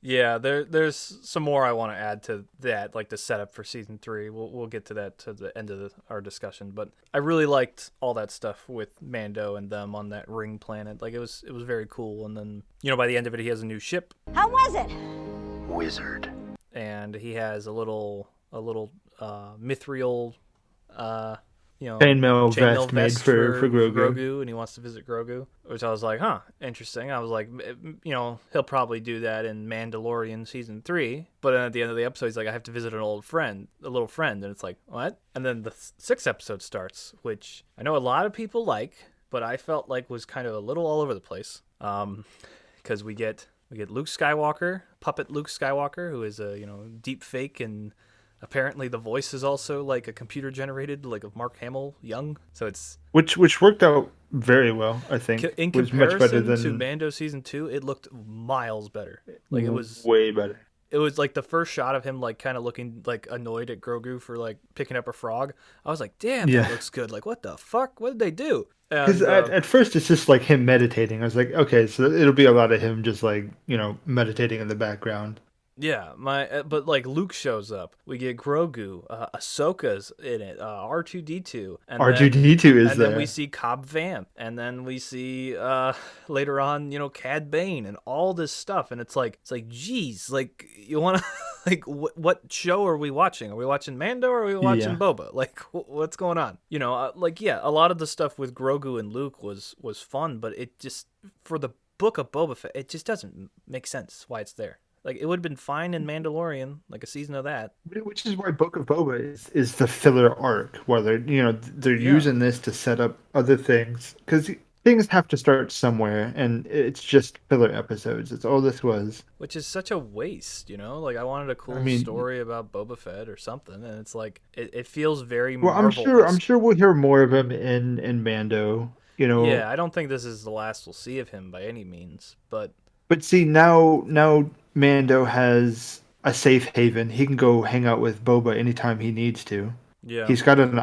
yeah. There's some more I want to add to that, like the setup for season 3. We'll get to that to the end of our discussion. But I really liked all that stuff with Mando and them on that ring planet. Like it was very cool. And then by the end of it, he has a new ship. How was it? Wizard. And he has a little mithril Chainmail vest made for Grogu. And he wants to visit Grogu, which I was like, interesting. I was like, he'll probably do that in Mandalorian season 3, but then at the end of the episode he's like, I have to visit a little friend, and it's like, what? And then the 6th episode starts, which I know a lot of people like, but I felt like was kind of a little all over the place, because we get Luke Skywalker, puppet Luke Skywalker, who is a deep fake, and apparently the voice is also like a computer generated, like of Mark Hamill young. So it's which worked out very well, I think. In was comparison much better than to Mando season 2, it looked miles better. Like it was way better. It was like the first shot of him like kind of looking like annoyed at Grogu for like picking up a frog. I was like, damn, that looks good. Like what the fuck? What did they do? Because at first it's just like him meditating. I was like, okay, so it'll be a lot of him just like meditating in the background. Yeah, but like Luke shows up. We get Grogu, Ahsoka's in it, R2D2, and R2D2 is there. And then we see Cobb Vanth, and then we see later on, Cad Bane, and all this stuff. And it's like, geez, like you want to like what show are we watching? Are we watching Mando or are we watching Boba? Like what's going on? A lot of the stuff with Grogu and Luke was fun, but it just for the book of Boba Fett, it just doesn't make sense why it's there. Like, it would have been fine in Mandalorian, like a season of that. Which is why Book of Boba is the filler arc, where they're using this to set up other things. Because things have to start somewhere, and it's just filler episodes. It's all this was. Which is such a waste, Like, I wanted a cool story about Boba Fett or something, and it's like, it feels very Marvel-esque. I'm sure we'll hear more of him in Mando, Yeah, I don't think this is the last we'll see of him by any means, but... But see, now Mando has a safe haven. He can go hang out with Boba anytime he needs to. Yeah. He's got an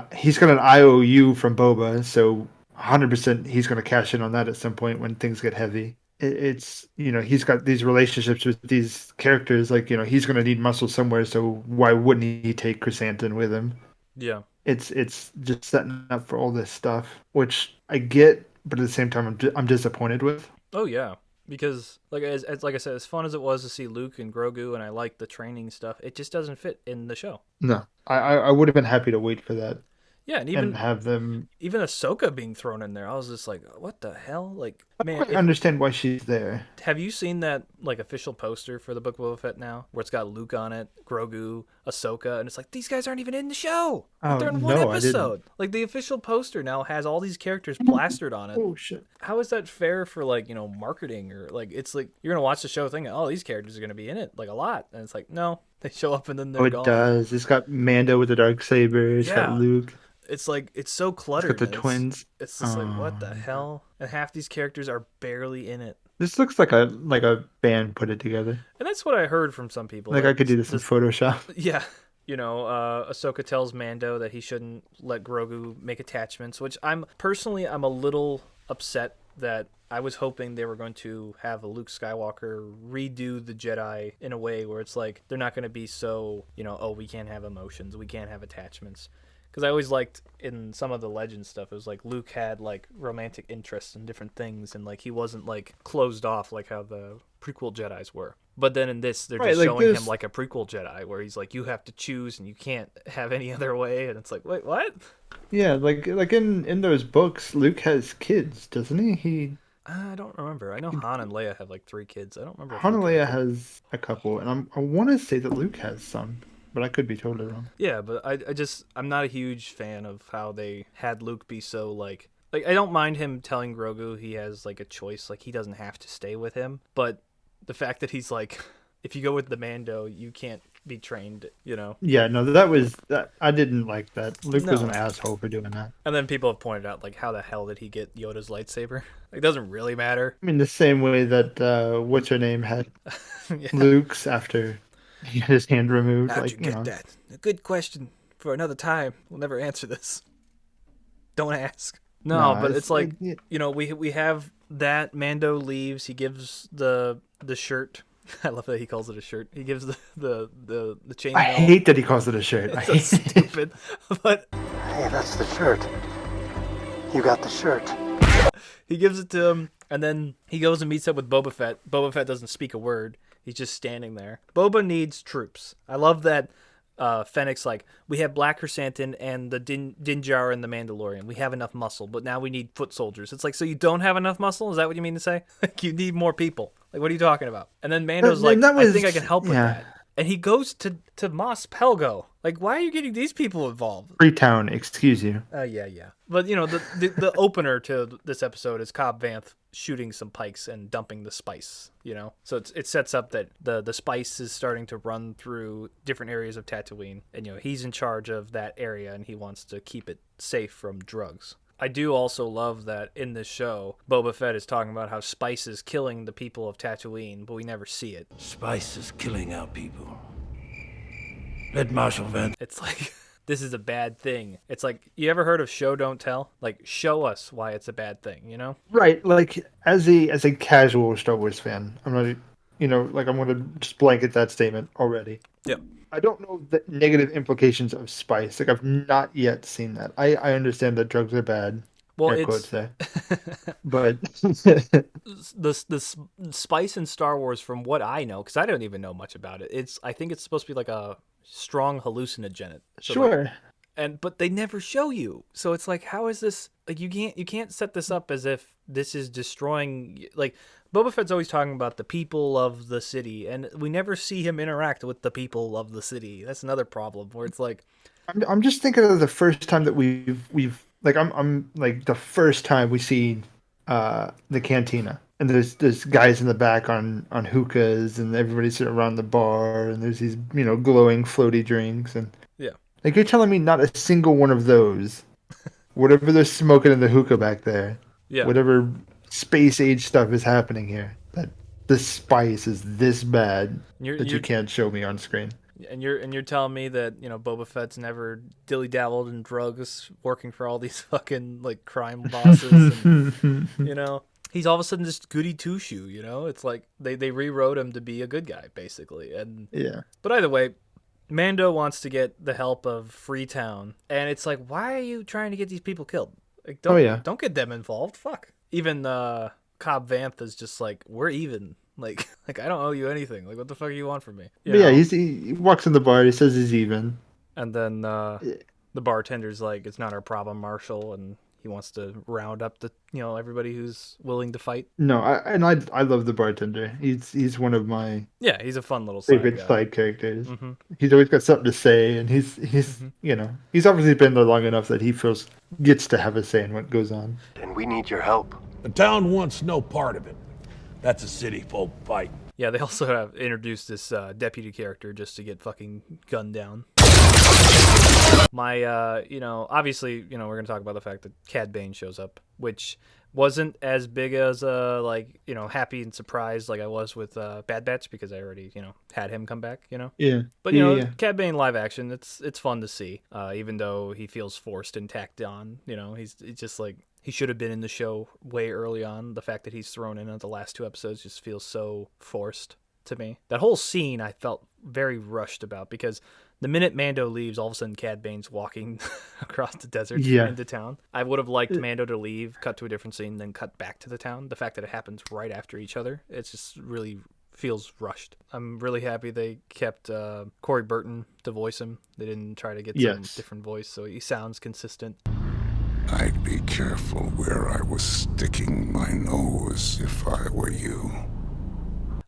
IOU from Boba, so 100% he's going to cash in on that at some point when things get heavy. It's he's got these relationships with these characters. Like he's going to need muscle somewhere, so why wouldn't he take Chrysanthemum with him? Yeah. It's just setting up for all this stuff, which I get, but at the same time I'm disappointed with. Oh yeah. Because, like I said, as fun as it was to see Luke and Grogu, and I like the training stuff, it just doesn't fit in the show. No, I would have been happy to wait for that. Yeah, and have them... Even Ahsoka being thrown in there, I was just like, what the hell? Like, man, I understand why she's there. Have you seen that, like, official poster for the Book of Boba Fett now? Where it's got Luke on it, Grogu, Ahsoka, and it's like, these guys aren't even in the show. Oh, They're in one no, I episode. didn't. Like, the official poster now has all these characters plastered on it. Oh, shit. How is that fair for, like, marketing? Or, like, it's like, you're going to watch the show thinking, oh, these characters are going to be in it, like, a lot. And it's like, no, they show up and then they're gone. It does. It's got Mando with the Darksaber. It's got Luke. It's like, it's so cluttered. It's got the twins. It's just like, what the hell? And half these characters are barely in it. This looks like a band put it together. And that's what I heard from some people. Like I could do this in Photoshop. Yeah. Ahsoka tells Mando that he shouldn't let Grogu make attachments, which I'm a little upset that I was hoping they were going to have a Luke Skywalker redo the Jedi in a way where it's like, they're not going to be so, oh, we can't have emotions, we can't have attachments. Because I always liked in some of the legend stuff, it was like Luke had like romantic interests in different things, and like he wasn't like closed off like how the prequel Jedis were. But then in this, they're just showing him like a prequel Jedi, where he's like, you have to choose and you can't have any other way, and it's like, wait, what? Yeah, like in those books, Luke has kids, doesn't he? I don't remember. I know Han and Leia have like 3 kids. I don't remember. Han and Leia has a couple, and I want to say that Luke has some. But I could be totally wrong. Yeah, but I'm not a huge fan of how they had Luke be so like I don't mind him telling Grogu he has like a choice, like he doesn't have to stay with him, but the fact that he's like, if you go with the Mando, you can't be trained, Yeah, no, that I didn't like that. Luke was an asshole for doing that. And then people have pointed out like, how the hell did he get Yoda's lightsaber? It doesn't really matter. I mean, the same way that what's her name had Luke's after he had his hand removed. How'd you get that? A good question for another time. We'll never answer this. Don't ask. No, but it's like, we have that. Mando leaves. He gives the shirt. I love that he calls it a shirt. He gives the chainmail. I hate that he calls it a shirt. I hate so stupid. But hey, that's the shirt. You got the shirt. He gives it to him, and then he goes and meets up with Boba Fett. Boba Fett doesn't speak a word. He's just standing there. Boba needs troops. I love that Fennec's like, we have Black Chrysanthemum and the Din Djarin and the Mandalorian. We have enough muscle, but now we need foot soldiers. It's like, so you don't have enough muscle? Is that what you mean to say? Like, you need more people. Like, what are you talking about? And then Mando's I think I can help with that. And he goes to Mos Pelgo. Like, why are you getting these people involved? Freetown, excuse you. Yeah. But, the opener to this episode is Cobb Vanth shooting some pikes and dumping the spice, So it sets up that the spice is starting to run through different areas of Tatooine. And, he's in charge of that area, and he wants to keep it safe from drugs. I do also love that in this show, Boba Fett is talking about how spice is killing the people of Tatooine, but we never see it. Spice is killing our people. Let Marshal Vance. It's like, this is a bad thing. It's like, you ever heard of show don't tell? Like, show us why it's a bad thing, Right, like as a casual Star Wars fan, I'm not, I'm going to just blanket that statement already. Yep. I don't know the negative implications of spice. Like, I've not yet seen that. I understand that drugs are bad. Well, air quotes there. But the spice in Star Wars, from what I know, because I don't even know much about it, I think it's supposed to be like a strong hallucinogen. So sure. But they never show you. So it's like, how is this? Like, you can't set this up as if this is destroying. Like, Boba Fett's always talking about the people of the city, and we never see him interact with the people of the city. That's another problem where it's like, I'm just thinking of the first time that we've like I'm like the first time we see the cantina, and there's guys in the back on hookahs, and everybody's sitting around the bar, and there's these glowing floaty drinks, and yeah, like, you're telling me not a single one of those, whatever they're smoking in the hookah back there, whatever space age stuff is happening here, that the spice is this bad that you can't show me on screen. And you're telling me that Boba Fett's never dilly dabbled in drugs, working for all these fucking like crime bosses, and, he's all of a sudden this goody two shoe. It's like they rewrote him to be a good guy basically. And yeah. But either way, Mando wants to get the help of Freetown, and it's like, why are you trying to get these people killed? Like, don't get them involved. Fuck. Even Cobb Vanth is just like, we're even. Like I don't owe you anything. Like, what the fuck do you want from me? Yeah, he walks in the bar. He says he's even. And then the bartender's like, it's not our problem, Marshal. And He wants to round up everybody who's willing to fight. No, I love the bartender. He's one of my He's a fun little favorite side side characters. Mm-hmm. He's always got something to say, and he's he's obviously been there long enough that he gets to have a say in what goes on. And we need your help. The town wants no part of it. That's a city folk fight. Yeah, they also have introduced this deputy character just to get fucking gunned down. My, obviously, we're going to talk about the fact that Cad Bane shows up, which wasn't as big as, happy and surprised like I was with Bad Batch, because I already, had him come back, Yeah. But, yeah. Cad Bane live action, it's fun to see, even though he feels forced and tacked on, he's just like, he should have been in the show way early on. The fact that he's thrown in at the last 2 episodes just feels so forced to me. That whole scene I felt very rushed about, because the minute Mando leaves, all of a sudden Cad Bane's walking across the desert into town. I would have liked Mando to leave, cut to a different scene, then cut back to the town. The fact that it happens right after each other, it's just really feels rushed. I'm really happy they kept Corey Burton to voice him. They didn't try to get some different voice, so he sounds consistent. I'd be careful where I was sticking my nose if I were you.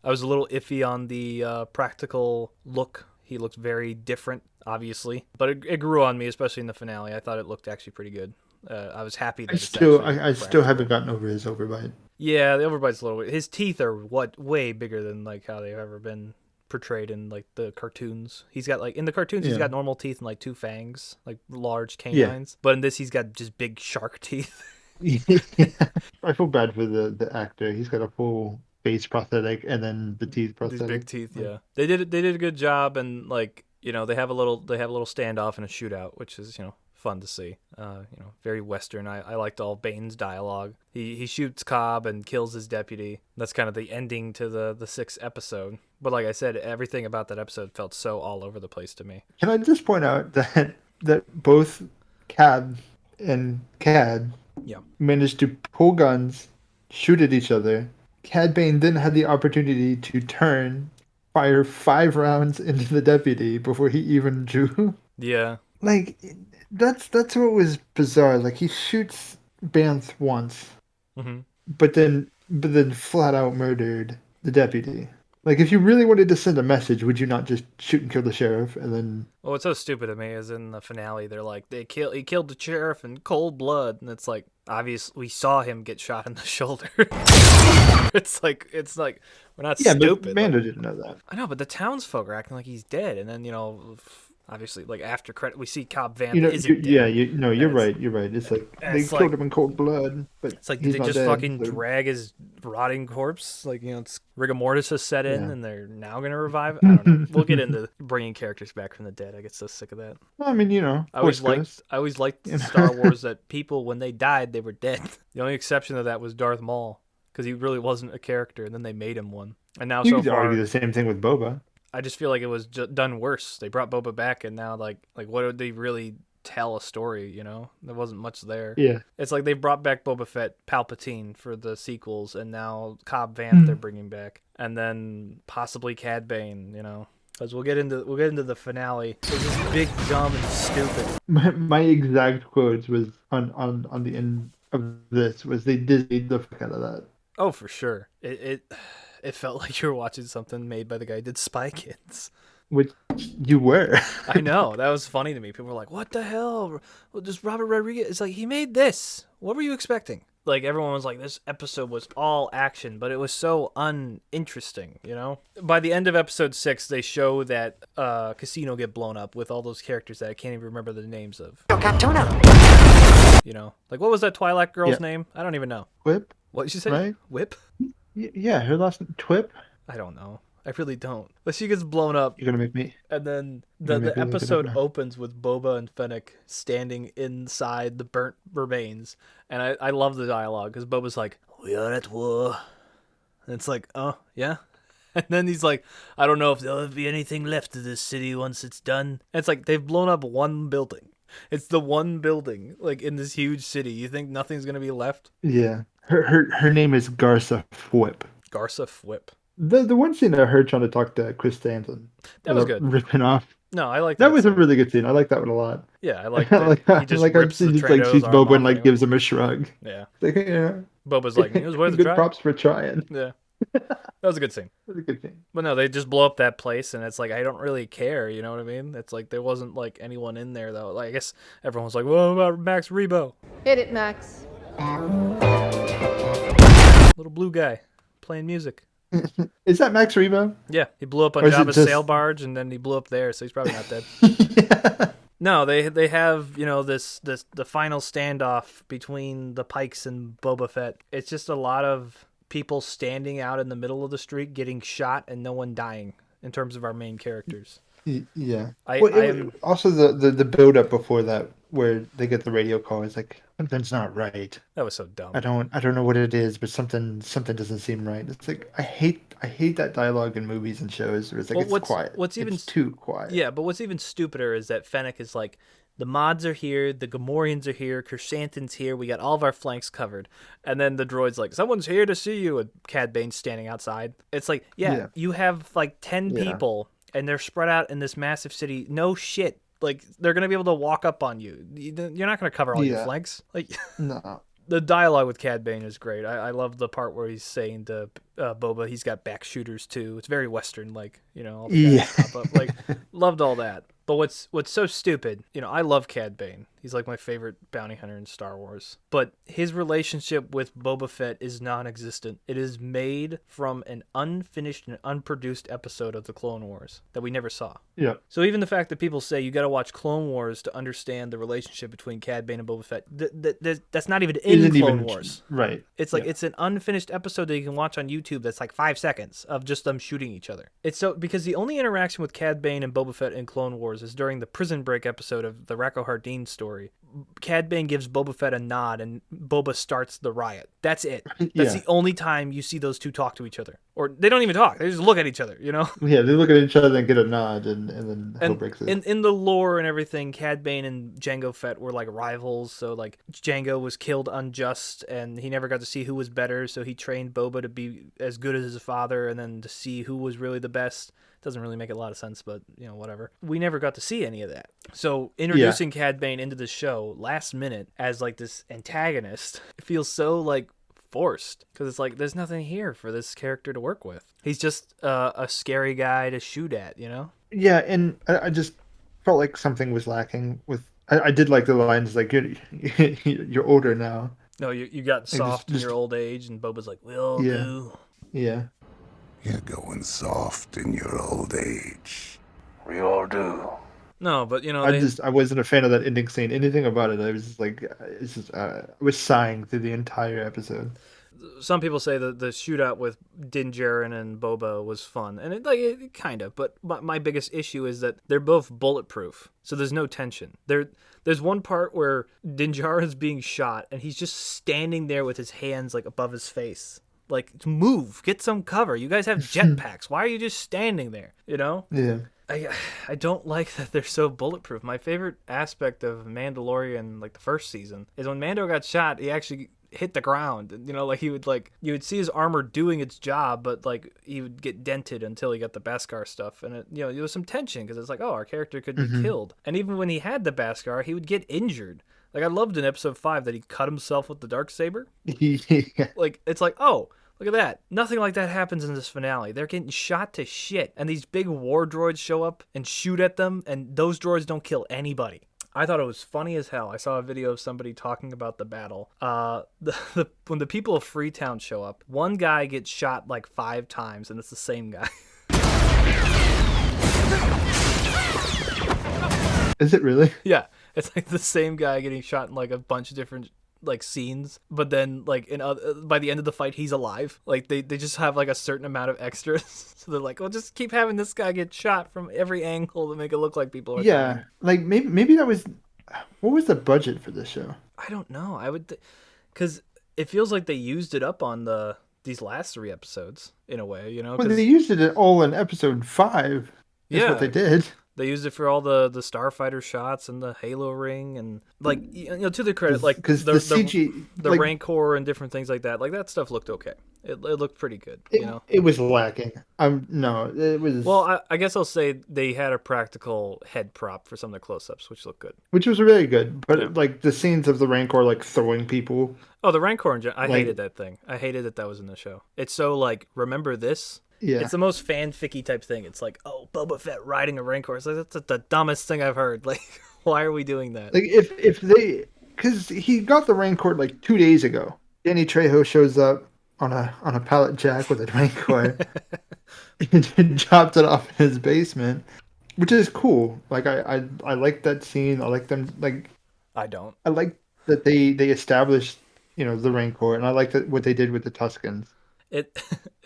I was a little iffy on the practical look. He looked very different, obviously, but it grew on me, especially in the finale. I thought it looked actually pretty good. I was happy that I still haven't gotten over his overbite. Yeah, the overbite's a little. His teeth are way bigger than like how they've ever been portrayed in like the cartoons. He's got like in the cartoons he's got normal teeth and like 2 fangs, like large canines. But in this he's got just big shark teeth. I feel bad for the actor. He's got a full face prosthetic and then the teeth prosthetic. These big teeth, yeah. They did a good job, and like, they have a little standoff and a shootout, which is, fun to see. Very Western. I liked all Bane's dialogue. He shoots Cobb and kills his deputy. That's kind of the ending to the 6th episode. But like I said, everything about that episode felt so all over the place to me. Can I just point out that both Cad and Cad managed to pull guns, shoot at each other. Cad Bane then had the opportunity to fire 5 rounds into the deputy before he even drew. Yeah. Like, that's what was bizarre. Like, he shoots Banth once, but then flat out murdered the deputy. Like, if you really wanted to send a message, would you not just shoot and kill the sheriff and then... Well, what's so stupid to me is in the finale, they're like, he killed the sheriff in cold blood, and it's like, obvious, we saw him get shot in the shoulder. it's like we're not stupid. But Mando didn't know that. I know, but the townsfolk are acting like he's dead, and then obviously, like after credit, we see Cobb Vanth isn't dead. Yeah, you're right. It's like they killed him in cold blood, but it's like, did they just fucking drag his rotting corpse? Like, it's rigor mortis has set in, and they're now gonna revive it. I don't know. We'll get into bringing characters back from the dead. I get so sick of that. Well, I mean, I always liked Star Wars that people, when they died, they were dead. The only exception to that was Darth Maul, because he really wasn't a character, and then they made him one. And now you could argue the same thing with Boba. I just feel like it was done worse. They brought Boba back, and now like what would they really tell a story? There wasn't much there. Yeah, it's like they brought back Boba Fett, Palpatine for the sequels, and now Cobb Vanth they're bringing back, and then possibly Cad Bane. Because we'll get into the finale. It was just big, dumb, and stupid. My exact quotes was on the end of this was they Disneyed the fuck out of that. Oh, for sure. It felt like you were watching something made by the guy who did Spy Kids. Which you were. I know. That was funny to me. People were like, what the hell? Well, just Robert Rodriguez. It's like, he made this. What were you expecting? Like, everyone was like, this episode was all action, but it was so uninteresting, By the end of episode 6, they show that casino get blown up with all those characters that I can't even remember the names of. Like, what was that Twilight girl's name? I don't even know. Whip? What did you say? Right? Whip? Yeah, her last name, Twip? I don't know. I really don't. But she gets blown up. You're going to make me... And then the episode opens with Boba and Fennec standing inside the burnt remains. And I love the dialogue, because Boba's like, we are at war. And it's like, oh, yeah? And then he's like, I don't know if there'll be anything left of this city once it's done. And it's like, they've blown up one building. It's the one building, like, in this huge city. You think nothing's going to be left? Yeah. Her name is Garza Fwip. Garza Fwip. The one scene I heard trying to talk to Chris Stanton. That was good. Ripping off No, I like that was a scene. really good scene. I like that one a lot. Yeah, I like I that. like He just like how rips she the just like Trado's shoots arm Boba off and like anyway. gives him a shrug. Yeah. Like, yeah. Boba's like, it was worth a Good try. props for trying. Yeah. That was a good scene. That was a good thing. But no, they just blow up that place, and it's like, I don't really care, you know what I mean? It's like, there wasn't, like, anyone in there, though. Like, I guess everyone's like, well, what about Max Rebo? Hit it, Max. Little blue guy playing music. Is that Max Rebo? Yeah, he blew up on Or is it Jabba's just- sail barge, and then he blew up there, so he's probably not dead. Yeah. No, they have, you know, the final standoff between the Pikes and Boba Fett. It's just a lot of people standing out in the middle of the street getting shot and no one dying in terms of our main characters. Yeah. I am also the build up before that where they get the radio call. It's like something's not right. that was so dumb. I don't know what it is, but something doesn't seem right. It's like I hate that dialogue in movies and shows where it's like Well, it's quiet. It's too quiet. Yeah, but what's even stupider is that Fennec is like, the mods are here, the Gamorreans are here, Kersantin's here, we got all of our flanks covered. And then the droid's like, someone's here to see you, and Cad Bane's standing outside. It's like, yeah. You have like 10 people, and they're spread out in this massive city. No shit. Like, they're going to be able to walk up on you. You're not going to cover all your flanks. Like, No. The dialogue with Cad Bane is great. I love the part where he's saying to Boba, he's got back shooters too. It's very Western, like, you know, all the guys pop up. Like, loved all that. But what's so stupid, you know, I love Cad Bane. He's like my favorite bounty hunter in Star Wars. But his relationship with Boba Fett is non-existent. It is made from an unfinished and unproduced episode of the Clone Wars that we never saw. Yeah. So even the fact that people say you got to watch Clone Wars to understand the relationship between Cad Bane and Boba Fett, that's not even in Clone Wars. Right. It's like it's an unfinished episode that you can watch on YouTube that's like 5 seconds of just them shooting each other. It's so because the only interaction with Cad Bane and Boba Fett in Clone Wars is during the prison break episode of the Rako Hardeen story. Cad Bane gives Boba Fett a nod and Boba starts the riot. That's it. That's the only time you see those two talk to each other. Or they don't even talk. They just look at each other, you know? Yeah, they look at each other and get a nod and then Hope breaks it. In the lore and everything, Cad Bane and Jango Fett were like rivals. So like Jango was killed unjust and he never got to see who was better. So he trained Boba to be as good as his father and then to see who was really the best. Doesn't really make a lot of sense, but, you know, whatever. We never got to see any of that. So introducing Cad Bane into the show last minute as, like, this antagonist feels so, like, forced. Because it's like, there's nothing here for this character to work with. He's just a scary guy to shoot at, you know? Yeah, and I just felt like something was lacking with... I did like the lines, like, you're older now. No, you got soft in your old age, and Boba's like, we all do. Yeah. You're going soft in your old age. We all do. No, but you know, I wasn't a fan of that ending scene. Anything about it, I was just like, I was sighing through the entire episode. Some people say that the shootout with Din Djarin and Boba was fun, and it kind of. But my biggest issue is that they're both bulletproof, so there's no tension. There's one part where Din Djarin's being shot, and he's just standing there with his hands like above his face. Like, move, get some cover. You guys have jetpacks. Why are you just standing there? You know? Yeah. I don't like that they're so bulletproof. My favorite aspect of Mandalorian, like the first season, is when Mando got shot, he actually hit the ground. You know, like you would see his armor doing its job, but like he would get dented until he got the Beskar stuff. And there was some tension because it's like, oh, our character could be killed. And even when he had the Beskar, he would get injured. Like I loved in episode 5 that he cut himself with the Darksaber. Yeah. Like it's like, oh, look at that. Nothing like that happens in this finale. They're getting shot to shit. And these big war droids show up and shoot at them, and those droids don't kill anybody. I thought it was funny as hell. I saw a video of somebody talking about the battle. When the people of Freetown show up, one guy gets shot like 5 times, and it's the same guy. Is it really? Yeah. It's like the same guy getting shot in like a bunch of different like scenes, but then like by the end of the fight he's alive. Like they just have like a certain amount of extras. So they're like, well, just keep having this guy get shot from every angle to make it look like people are dying. Like maybe that was... What was the budget for this show? I don't know. I would because it feels like they used it up on these last 3 episodes in a way, you know. Well, they used it all in episode 5. That's what they did. They used it for all the Starfighter shots and the Halo ring and like, you know, to their credit, like because the CG, the Rancor and different things like that. Like that stuff looked okay. It looked pretty good, It was lacking. No, it was. Well, I guess I'll say they had a practical head prop for some of the close-ups, which looked good. Which was really good, but like the scenes of the Rancor like throwing people. Oh, the Rancor! I hated that thing. I hated that was in the show. It's so like, remember this? Yeah. It's the most fanficky type thing. It's like, oh, Boba Fett riding a Rancor. It's like, that's the dumbest thing I've heard. Like, why are we doing that? Like if they, because he got the Rancor like 2 days ago. Danny Trejo shows up on a pallet jack with a Rancor and dropped it off in his basement, which is cool. Like I like that scene. I like them like. I don't. I like that they established the Rancor, and I like that what they did with the Tuskens. It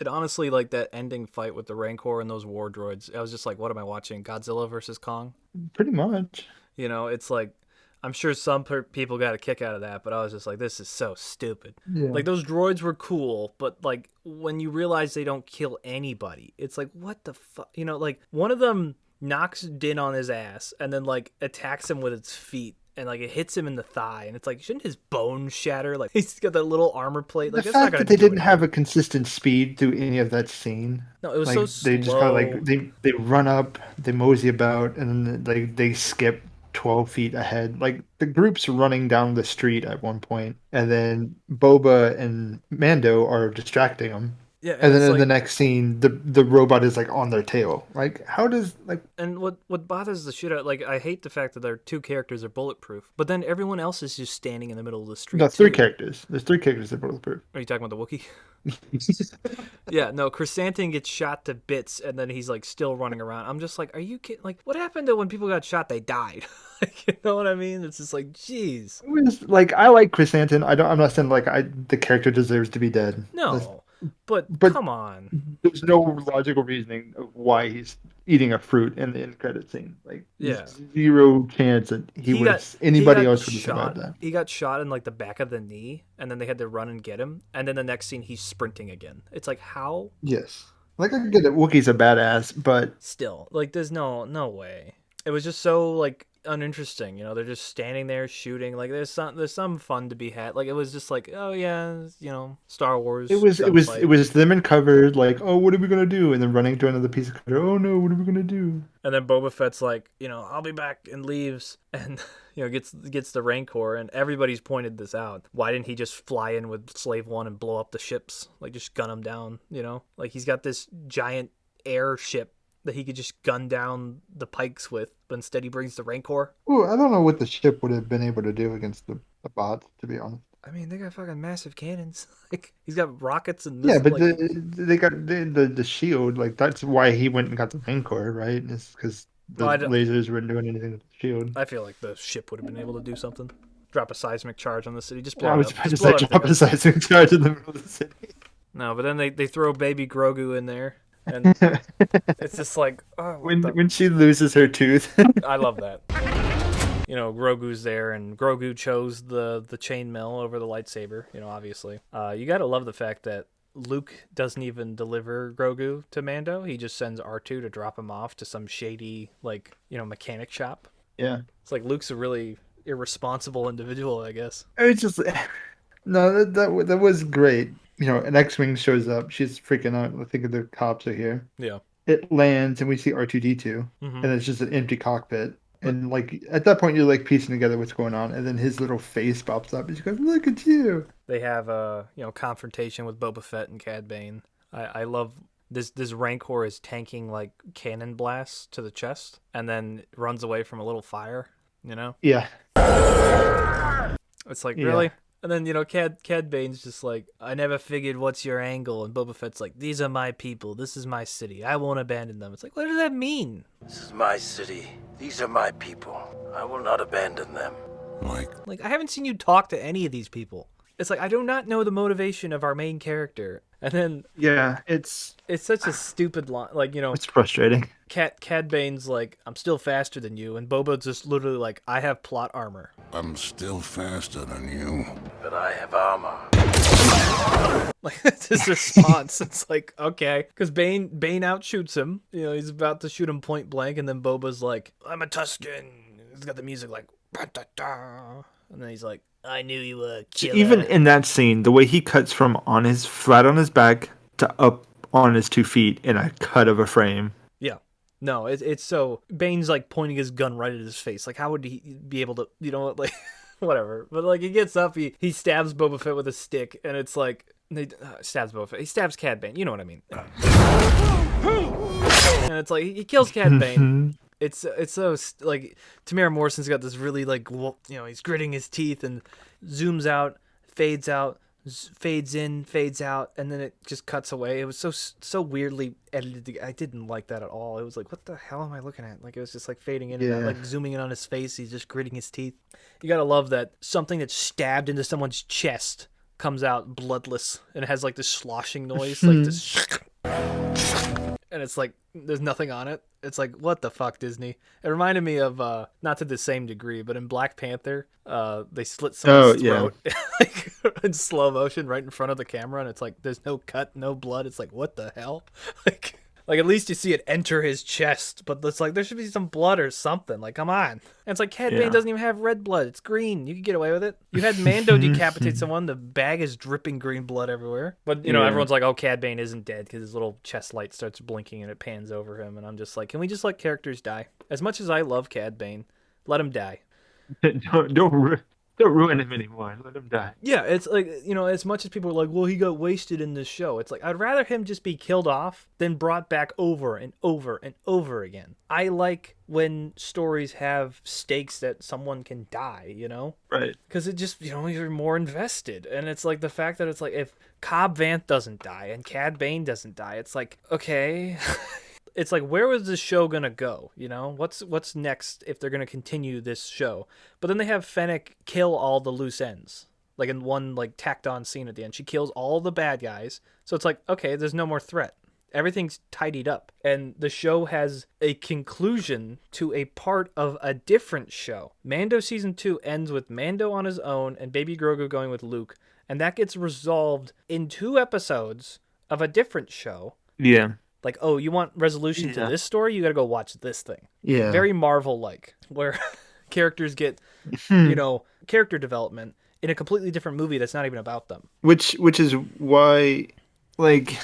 honestly, like that ending fight with the Rancor and those war droids, I was just like, what am I watching? Godzilla versus Kong? Pretty much. It's like, I'm sure some people got a kick out of that, but I was just like, this is so stupid. Yeah. Like, those droids were cool, but like, when you realize they don't kill anybody, it's like, what the fuck? Like, one of them knocks Din on his ass and then like attacks him with its feet. And like it hits him in the thigh, and it's like, shouldn't his bones shatter? Like he's got that little armor plate. Like the that's not fact gonna that they didn't anything. have a consistent speed through any of that scene. No, it was like, so slow. They just kind of like they run up, they mosey about, and then they skip 12 feet ahead. Like the group's running down the street at one point, and then Boba and Mando are distracting them. Yeah, and then in the next scene, the robot is like on their tail. Like, how does like? And what bothers the shit out? Like, I hate the fact that their 2 characters are bulletproof, but then everyone else is just standing in the middle of the street. No, 3 characters. There's 3 characters that are bulletproof. Are you talking about the Wookiee? Yeah, no. Chrysanthemum gets shot to bits, and then he's like still running around. I'm just like, are you kidding? Like, what happened to when people got shot? They died. Like, you know what I mean? It's just like, jeez. It was like I like Chrysanthemum. I'm not saying like the character deserves to be dead. No. But come on. There's no logical reasoning of why he's eating a fruit in the end credit scene. Like, zero chance that anybody else would have survived that. He got shot in like the back of the knee, and then they had to run and get him. And then the next scene, he's sprinting again. It's like, how? Yes. Like, I get it. Wookiee's a badass, but still, like, there's no way. It was just so like uninteresting. They're just standing there shooting. Like, there's some fun to be had. Like, it was just like, oh yeah, Star Wars. It was them in cover, like, oh, what are we gonna do? And then running to another piece of cover. Oh no, what are we gonna do? And then Boba Fett's like, I'll be back, and leaves, and gets the Rancor, and everybody's pointed this out. Why didn't he just fly in with Slave One and blow up the ships? Like, just gun them down. Like, he's got this giant airship that he could just gun down the pikes with, but instead he brings the Rancor. Ooh, I don't know what the ship would have been able to do against the bots, to be honest. I mean, they got fucking massive cannons. Like, he's got rockets and but they got the shield. Like, that's why he went and got the Rancor, right? It's because the lasers weren't doing anything with the shield. I feel like the ship would have been able to do something. Drop a seismic charge on the city. Just blow I it was up. about to say drop a seismic charge in the middle of the city. No, but then they throw baby Grogu in there. And it's just like, oh, when she loses her tooth. I love that. Grogu's there, and Grogu chose the chainmail over the lightsaber. Obviously, you gotta love the fact that Luke doesn't even deliver Grogu to Mando. He just sends R2 to drop him off to some shady mechanic shop. Yeah, it's like Luke's a really irresponsible individual, I guess. It's just no, that was great. An X-Wing shows up. She's freaking out. I think the cops are here. Yeah. It lands, and we see R2-D2, and it's just an empty cockpit. And, like, at that point, you're, like, piecing together what's going on. And then his little face pops up, and she goes, look at you. They have a, confrontation with Boba Fett and Cad Bane. I love this Rancor is tanking, like, cannon blasts to the chest, and then runs away from a little fire, Yeah. It's like, really? And then, Cad Bane's just like, I never figured what's your angle. And Boba Fett's like, these are my people. This is my city. I won't abandon them. It's like, what does that mean? This is my city. These are my people. I will not abandon them. Like, I haven't seen you talk to any of these people. It's like, I do not know the motivation of our main character. And then... Yeah, it's such a stupid line. Like, It's frustrating. Cad Bane's like, I'm still faster than you. And Boba's just literally like, I have plot armor. I'm still faster than you. But I have armor. Like, that's his response. It's like, okay. Because Bane outshoots him. He's about to shoot him point blank. And then Boba's like, I'm a Tusken. He's got the music like... And then he's like, I knew you were So killer. even in that scene, the way he cuts from flat on his back to up on his 2 feet in a cut of a frame. Yeah. No, it's so Bane's like pointing his gun right at his face. Like, how would he be able to, like, whatever. But like, he gets up, he stabs Boba Fett with a stick, and it's like stabs Boba Fett. He stabs Cad Bane. You know what I mean? And it's like he kills Cad Bane. It's so like Tamara Morrison's got this really like he's gritting his teeth and zooms out, fades in, fades out, and then it just cuts away. It was so weirdly edited. I didn't like that at all. It was like, what the hell am I looking at? Like, it was just like fading in and out, like zooming in on his face. He's just gritting his teeth. You gotta love that something that's stabbed into someone's chest comes out bloodless and it has like this sloshing noise, like this, and it's like there's nothing on it. It's like, what the fuck, Disney? It reminded me of not to the same degree, but in Black Panther, they slit someone's throat like, in slow motion right in front of the camera, and it's like there's no cut, no blood. It's like, what the hell? Like at least you see it enter his chest, but it's like there should be some blood or something. Like, come on. And it's like Cad Bane doesn't even have red blood. It's green. You can get away with it. You had Mando decapitate someone. The bag is dripping green blood everywhere. But, everyone's like, oh, Cad Bane isn't dead because his little chest light starts blinking and it pans over him. And I'm just like, can we just let characters die? As much as I love Cad Bane, let him die. Don't ruin him anymore. Let him die. Yeah, it's like, as much as people are like, well, he got wasted in this show. It's like, I'd rather him just be killed off than brought back over and over and over again. I like when stories have stakes that someone can die, Right. Because it just, you're more invested. And it's like the fact that it's like, if Cobb Vanth doesn't die and Cad Bane doesn't die, it's like, okay... It's like, where was this show gonna go? What's next if they're gonna continue this show? But then they have Fennec kill all the loose ends, like in one like tacked on scene at the end. She kills all the bad guys, so it's like, okay, there's no more threat. Everything's tidied up, and the show has a conclusion to a part of a different show. Mando season 2 ends with Mando on his own and Baby Grogu going with Luke, and that gets resolved in 2 episodes of a different show. Yeah. Like, oh, you want resolution to this story? You got to go watch this thing. Yeah. Very Marvel-like, where characters get, character development in a completely different movie that's not even about them. Which is why, like,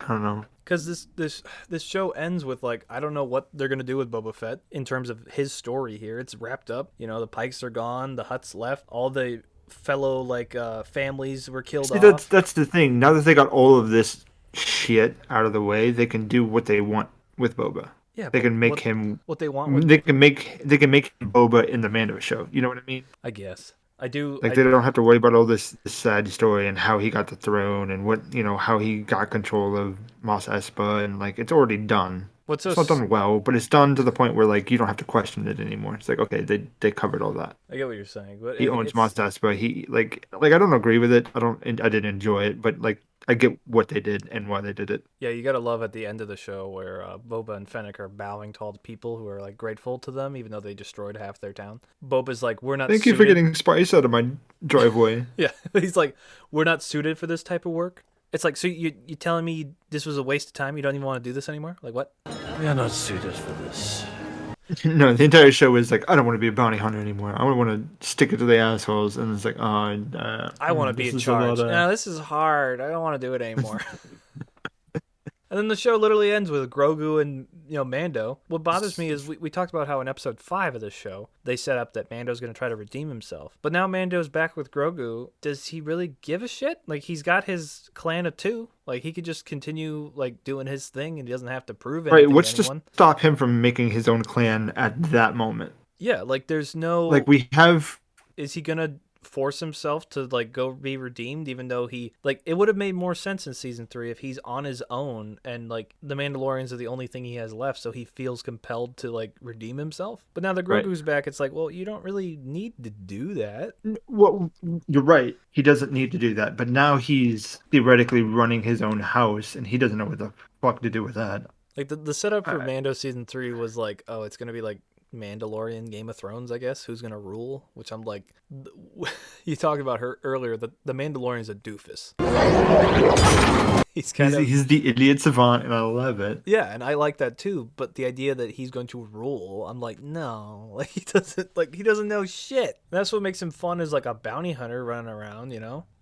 I don't know. Because this show ends with, like, I don't know what they're going to do with Boba Fett in terms of his story here. It's wrapped up. The Pikes are gone. The Hutts left. All the fellow, like, families were killed off. That's the thing. Now that they got all of this shit out of the way, they can do what they want with Boba. Yeah, they can make him what they want. They can make him Boba in the Mando show. You know what I mean? I guess I do. Like, they don't have to worry about all this sad story and how he got the throne and what how he got control of Mos Espa, and like it's already done. It's not done well, but it's done to the point where like you don't have to question it anymore. It's like, okay, they covered all that. I get what you're saying, but he owns Mos Espa. He like I don't agree with it. I didn't enjoy it, but like I get what they did and why they did it. Yeah, you gotta love at the end of the show where Boba and Fennec are bowing to all the people who are like grateful to them, even though they destroyed half their town. Boba's like, we're not. Thank you for getting spice out of my driveway. Yeah, he's like, we're not suited for this type of work. It's like, so you telling me this was a waste of time? You don't even want to do this anymore? Like, what? We are not suited for this. No, the entire show is like, I don't want to be a bounty hunter anymore. I want to stick it to the assholes. And it's like, I want to be in charge. No, this is hard. I don't want to do it anymore. And then the show literally ends with Grogu and Mando. What bothers me is we talked about how in episode 5 of this show they set up that Mando's going to try to redeem himself, but now Mando's back with Grogu. Does he really give a shit? Like, he's got his clan of 2. Like, he could just continue like doing his thing and he doesn't have to prove anything. Right, what's to anyone. To stop him from making his own clan at that moment? Yeah, like there's no like we have. Is he gonna force himself to like go be redeemed, even though he like it would have made more sense in season 3 if he's on his own and like the Mandalorians are the only thing he has left, so he feels compelled to like redeem himself. But now that Grogu's back, it's like, well, you don't really need to do that. Well, you're right, he doesn't need to do that, but now he's theoretically running his own house and he doesn't know what the fuck to do with that. Like the setup for Mando season 3 was like, oh, it's gonna be like Mandalorian, Game of Thrones, I guess, who's gonna rule, which I'm like, you talked about her earlier, the Mandalorian's a doofus. He's the idiot savant, and I love it. Yeah, and I like that too, but the idea that he's going to rule, I'm like, no, like he doesn't know shit. That's what makes him fun, is like a bounty hunter running around,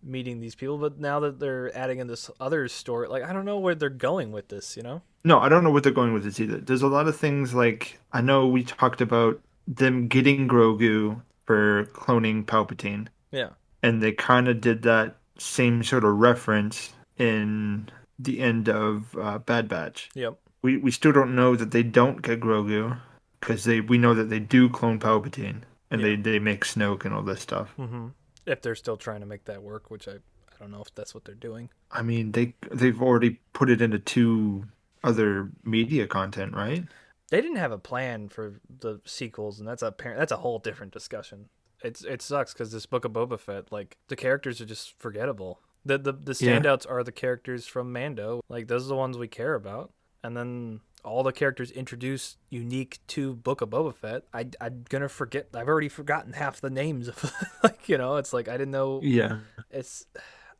meeting these people. But now that they're adding in this other story, like I don't know where they're going with this, No, I don't know what they're going with this either. There's a lot of things, like, I know we talked about them getting Grogu for cloning Palpatine. Yeah. And they kind of did that same sort of reference in the end of Bad Batch. Yep. We still don't know that they don't get Grogu, because we know that they do clone Palpatine, and they make Snoke and all this stuff. Mm-hmm. If they're still trying to make that work, which I don't know if that's what they're doing. I mean, they've already put it into 2 other media content, right? They didn't have a plan for the sequels, and that's a whole different discussion. It sucks because this Book of Boba Fett, like, the characters are just forgettable. The standouts are the characters from Mando. Like, those are the ones we care about. And then all the characters introduced unique to Book of Boba Fett, I'm gonna forget. I've already forgotten half the names of, like, it's like I didn't know. Yeah.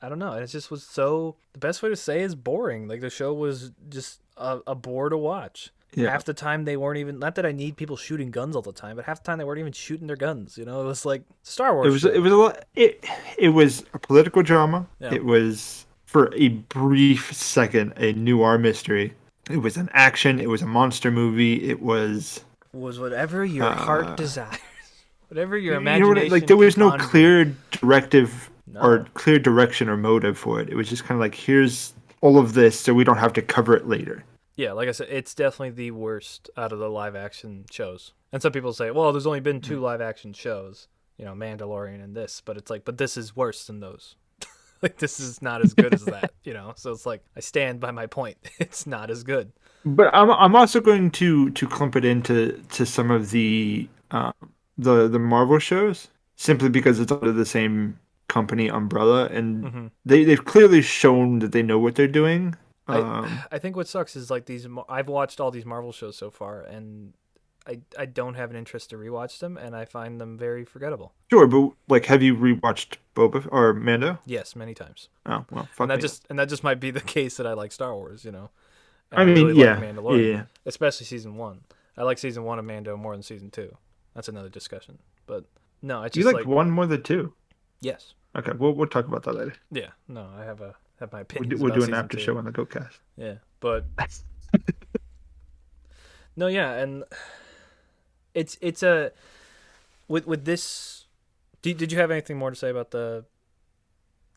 I don't know. It just was so. The best way to say is boring. Like, the show was just a bore to watch. Yeah. Half the time they weren't even. Not that I need people shooting guns all the time, but half the time they weren't even shooting their guns. It was like Star Wars. It was a lot. It was a political drama. Yeah. It was, for a brief second, a noir mystery. It was an action. It was a monster movie. It was whatever your heart desires, whatever your imagination. Like, there was no clear directive or clear direction or motive for it. It was just kind of like, here's all of this, so we don't have to cover it later. Yeah, like I said, it's definitely the worst out of the live-action shows. And some people say, well, there's only been 2 live-action shows, Mandalorian and this. But it's like, but this is worse than those. Like, this is not as good as that, So it's like, I stand by my point. It's not as good. But I'm also going to clump it into some of the Marvel shows, simply because it's under the same company umbrella, and they've clearly shown that they know what they're doing. I think what sucks is, like, I've watched all these Marvel shows so far, and I don't have an interest to rewatch them, and I find them very forgettable. Sure, but, like, have you rewatched Boba or Mando? Yes, many times. Oh, well, and that just might be the case that I like Star Wars, And I mean, really yeah, like Mandalorian, yeah, especially season 1. I like season 1 of Mando more than season 2. That's another discussion, but no, I just you like 1 more than 2. Yes. Okay, we'll talk about that later. Yeah, no, I have my opinions. We'll do an after show on the GoCast. Yeah, but no, yeah, and it's a with this. Did you have anything more to say about the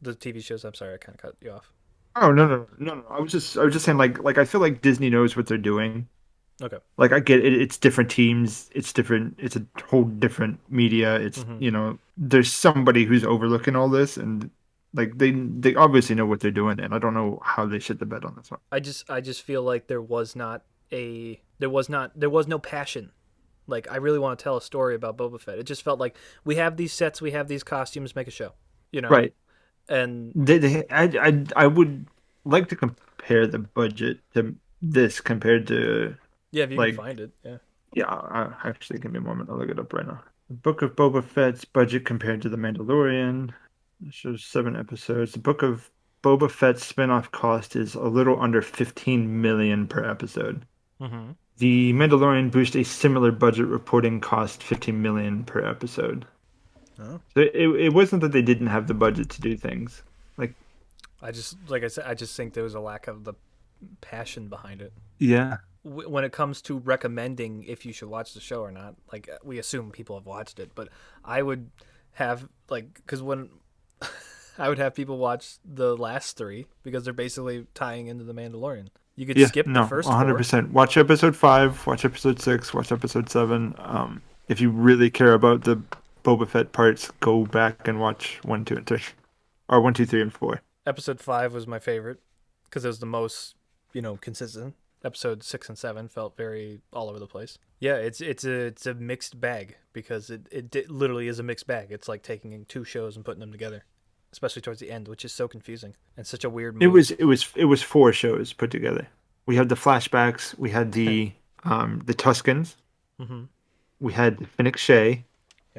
TV shows? I'm sorry, I kind of cut you off. Oh, no. I was just saying, like I feel like Disney knows what they're doing. Okay. Like, I get it. It's different teams. It's different. It's a whole different media. It's there's somebody who's overlooking all this, and like they obviously know what they're doing, and I don't know how they shit the bed on this one. I just feel like there was no passion. Like, I really want to tell a story about Boba Fett. It just felt like, we have these sets, we have these costumes, make a show. Right. And I would like to compare the budget to this compared to. Yeah, if you can find it, yeah. Yeah, actually, give me a moment. I'll look it up right now. The Book of Boba Fett's budget compared to The Mandalorian. It shows 7 episodes. The Book of Boba Fett's spinoff cost is a little under $15 million per episode. Mm-hmm. The Mandalorian boasts a similar budget, reporting cost $15 million per episode. Oh. So it wasn't that they didn't have the budget to do things. Like I just think there was a lack of the passion behind it. Yeah. When it comes to recommending if you should watch the show or not, like, we assume people have watched it, but I would have, like, because when I would have people watch the last 3 because they're basically tying into the Mandalorian. You could skip the first 100%. 4. Watch episode 5, watch episode 6, watch episode 7. If you really care about the Boba Fett parts, go back and watch 1, 2, and 3, or 1, 2, 3, and 4. Episode 5 was my favorite because it was the most, consistent. Episode 6 and 7 felt very all over the place. Yeah, it's a mixed bag because it literally is a mixed bag. It's like taking 2 shows and putting them together, especially towards the end, which is so confusing and such a weird movie. It was 4 shows put together. We had the flashbacks. We had the Tuscans. Mm-hmm. we had Fennec Shea,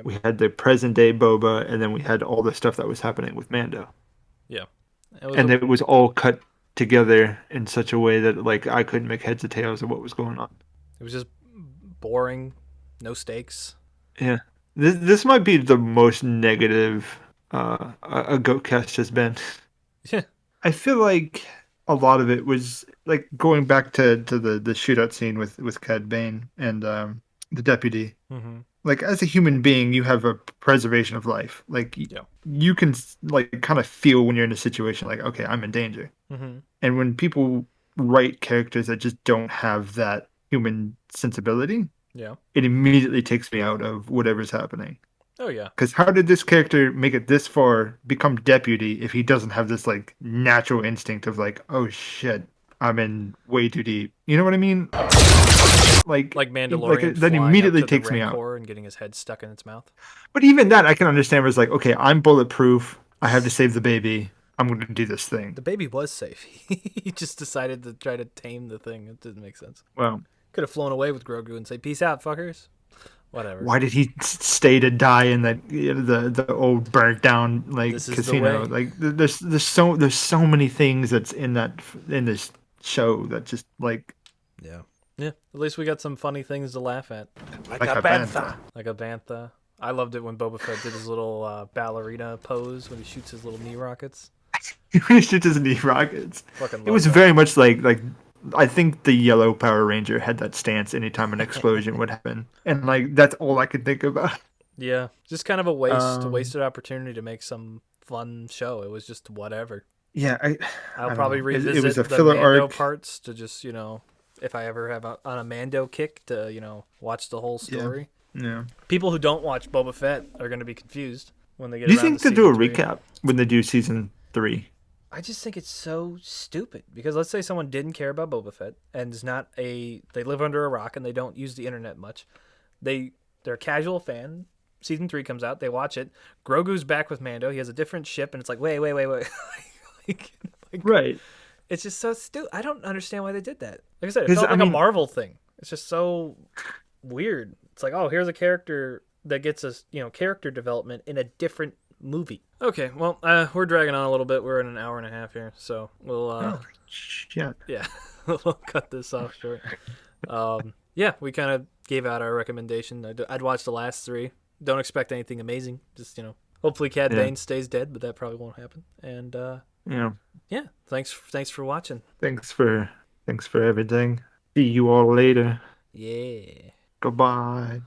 we had the present day Boba, and then we had all the stuff that was happening with Mando. Yeah. It was all cut together in such a way that like I couldn't make heads or tails of what was going on. It was just boring, no stakes. Yeah. This might be the most negative a Goatcast has been. Yeah. I feel like a lot of it was like going back to the shootout scene with Cad Bane and the deputy. Mm-hmm. Like as a human being, you have a preservation of life. Like you can like kind of feel when you're in a situation like, okay, I'm in danger. Mm-hmm. And when people write characters that just don't have that human sensibility, it immediately takes me out of whatever's happening. Oh yeah. Because how did this character make it this far, become deputy, if he doesn't have this like natural instinct of like, oh shit, I'm in way too deep. You know what I mean? Like Mandalorian, that immediately takes me out. And getting his head stuck in its mouth. But even that, I can understand. Was like, okay, I'm bulletproof. I have to save the baby. I'm going to do this thing. The baby was safe. He just decided to try to tame the thing. It didn't make sense. Well, could have flown away with Grogu and say, "Peace out, fuckers." Whatever. Why did he stay to die in the old burnt down like casino? Like there's so many things that's in this show that just like yeah. At least we got some funny things to laugh at. Like a bantha. Like a bantha. I loved it when Boba Fett did his little ballerina pose when he shoots his little knee rockets. He shoots his knee rockets. It was very much like I think the yellow Power Ranger had that stance anytime an explosion would happen. And like that's all I could think about. Yeah. Just kind of a wasted opportunity to make some fun show. It was just whatever. Yeah, I'll probably revisit it was a the filler Mando arc. parts to just, if I ever have on a Mando kick to, watch the whole story. Yeah. People who don't watch Boba Fett are going to be confused when they get. Do you think they'll do a season 3. recap when they do season 3? I just think it's so stupid because let's say someone didn't care about Boba Fett and is not they live under a rock and they don't use the internet much. They're a casual fan. Season 3 comes out, they watch it. Grogu's back with Mando. He has a different ship, and it's like, wait. Right. It's just so stupid. I don't understand why they did that. Like I said, it felt like a Marvel thing. It's just so weird. It's like, oh, here's a character that gets us, character development in a different movie. Okay, well, we're dragging on a little bit. We're in an hour and a half here, so we'll shit. Yeah, we'll cut this off short. Yeah, we kind of gave out our recommendation. I'd watch the last 3. Don't expect anything amazing. Just hopefully Cad Bane stays dead, but that probably won't happen. And yeah, thanks for watching. Thanks for everything. See you all later. Yeah. Goodbye.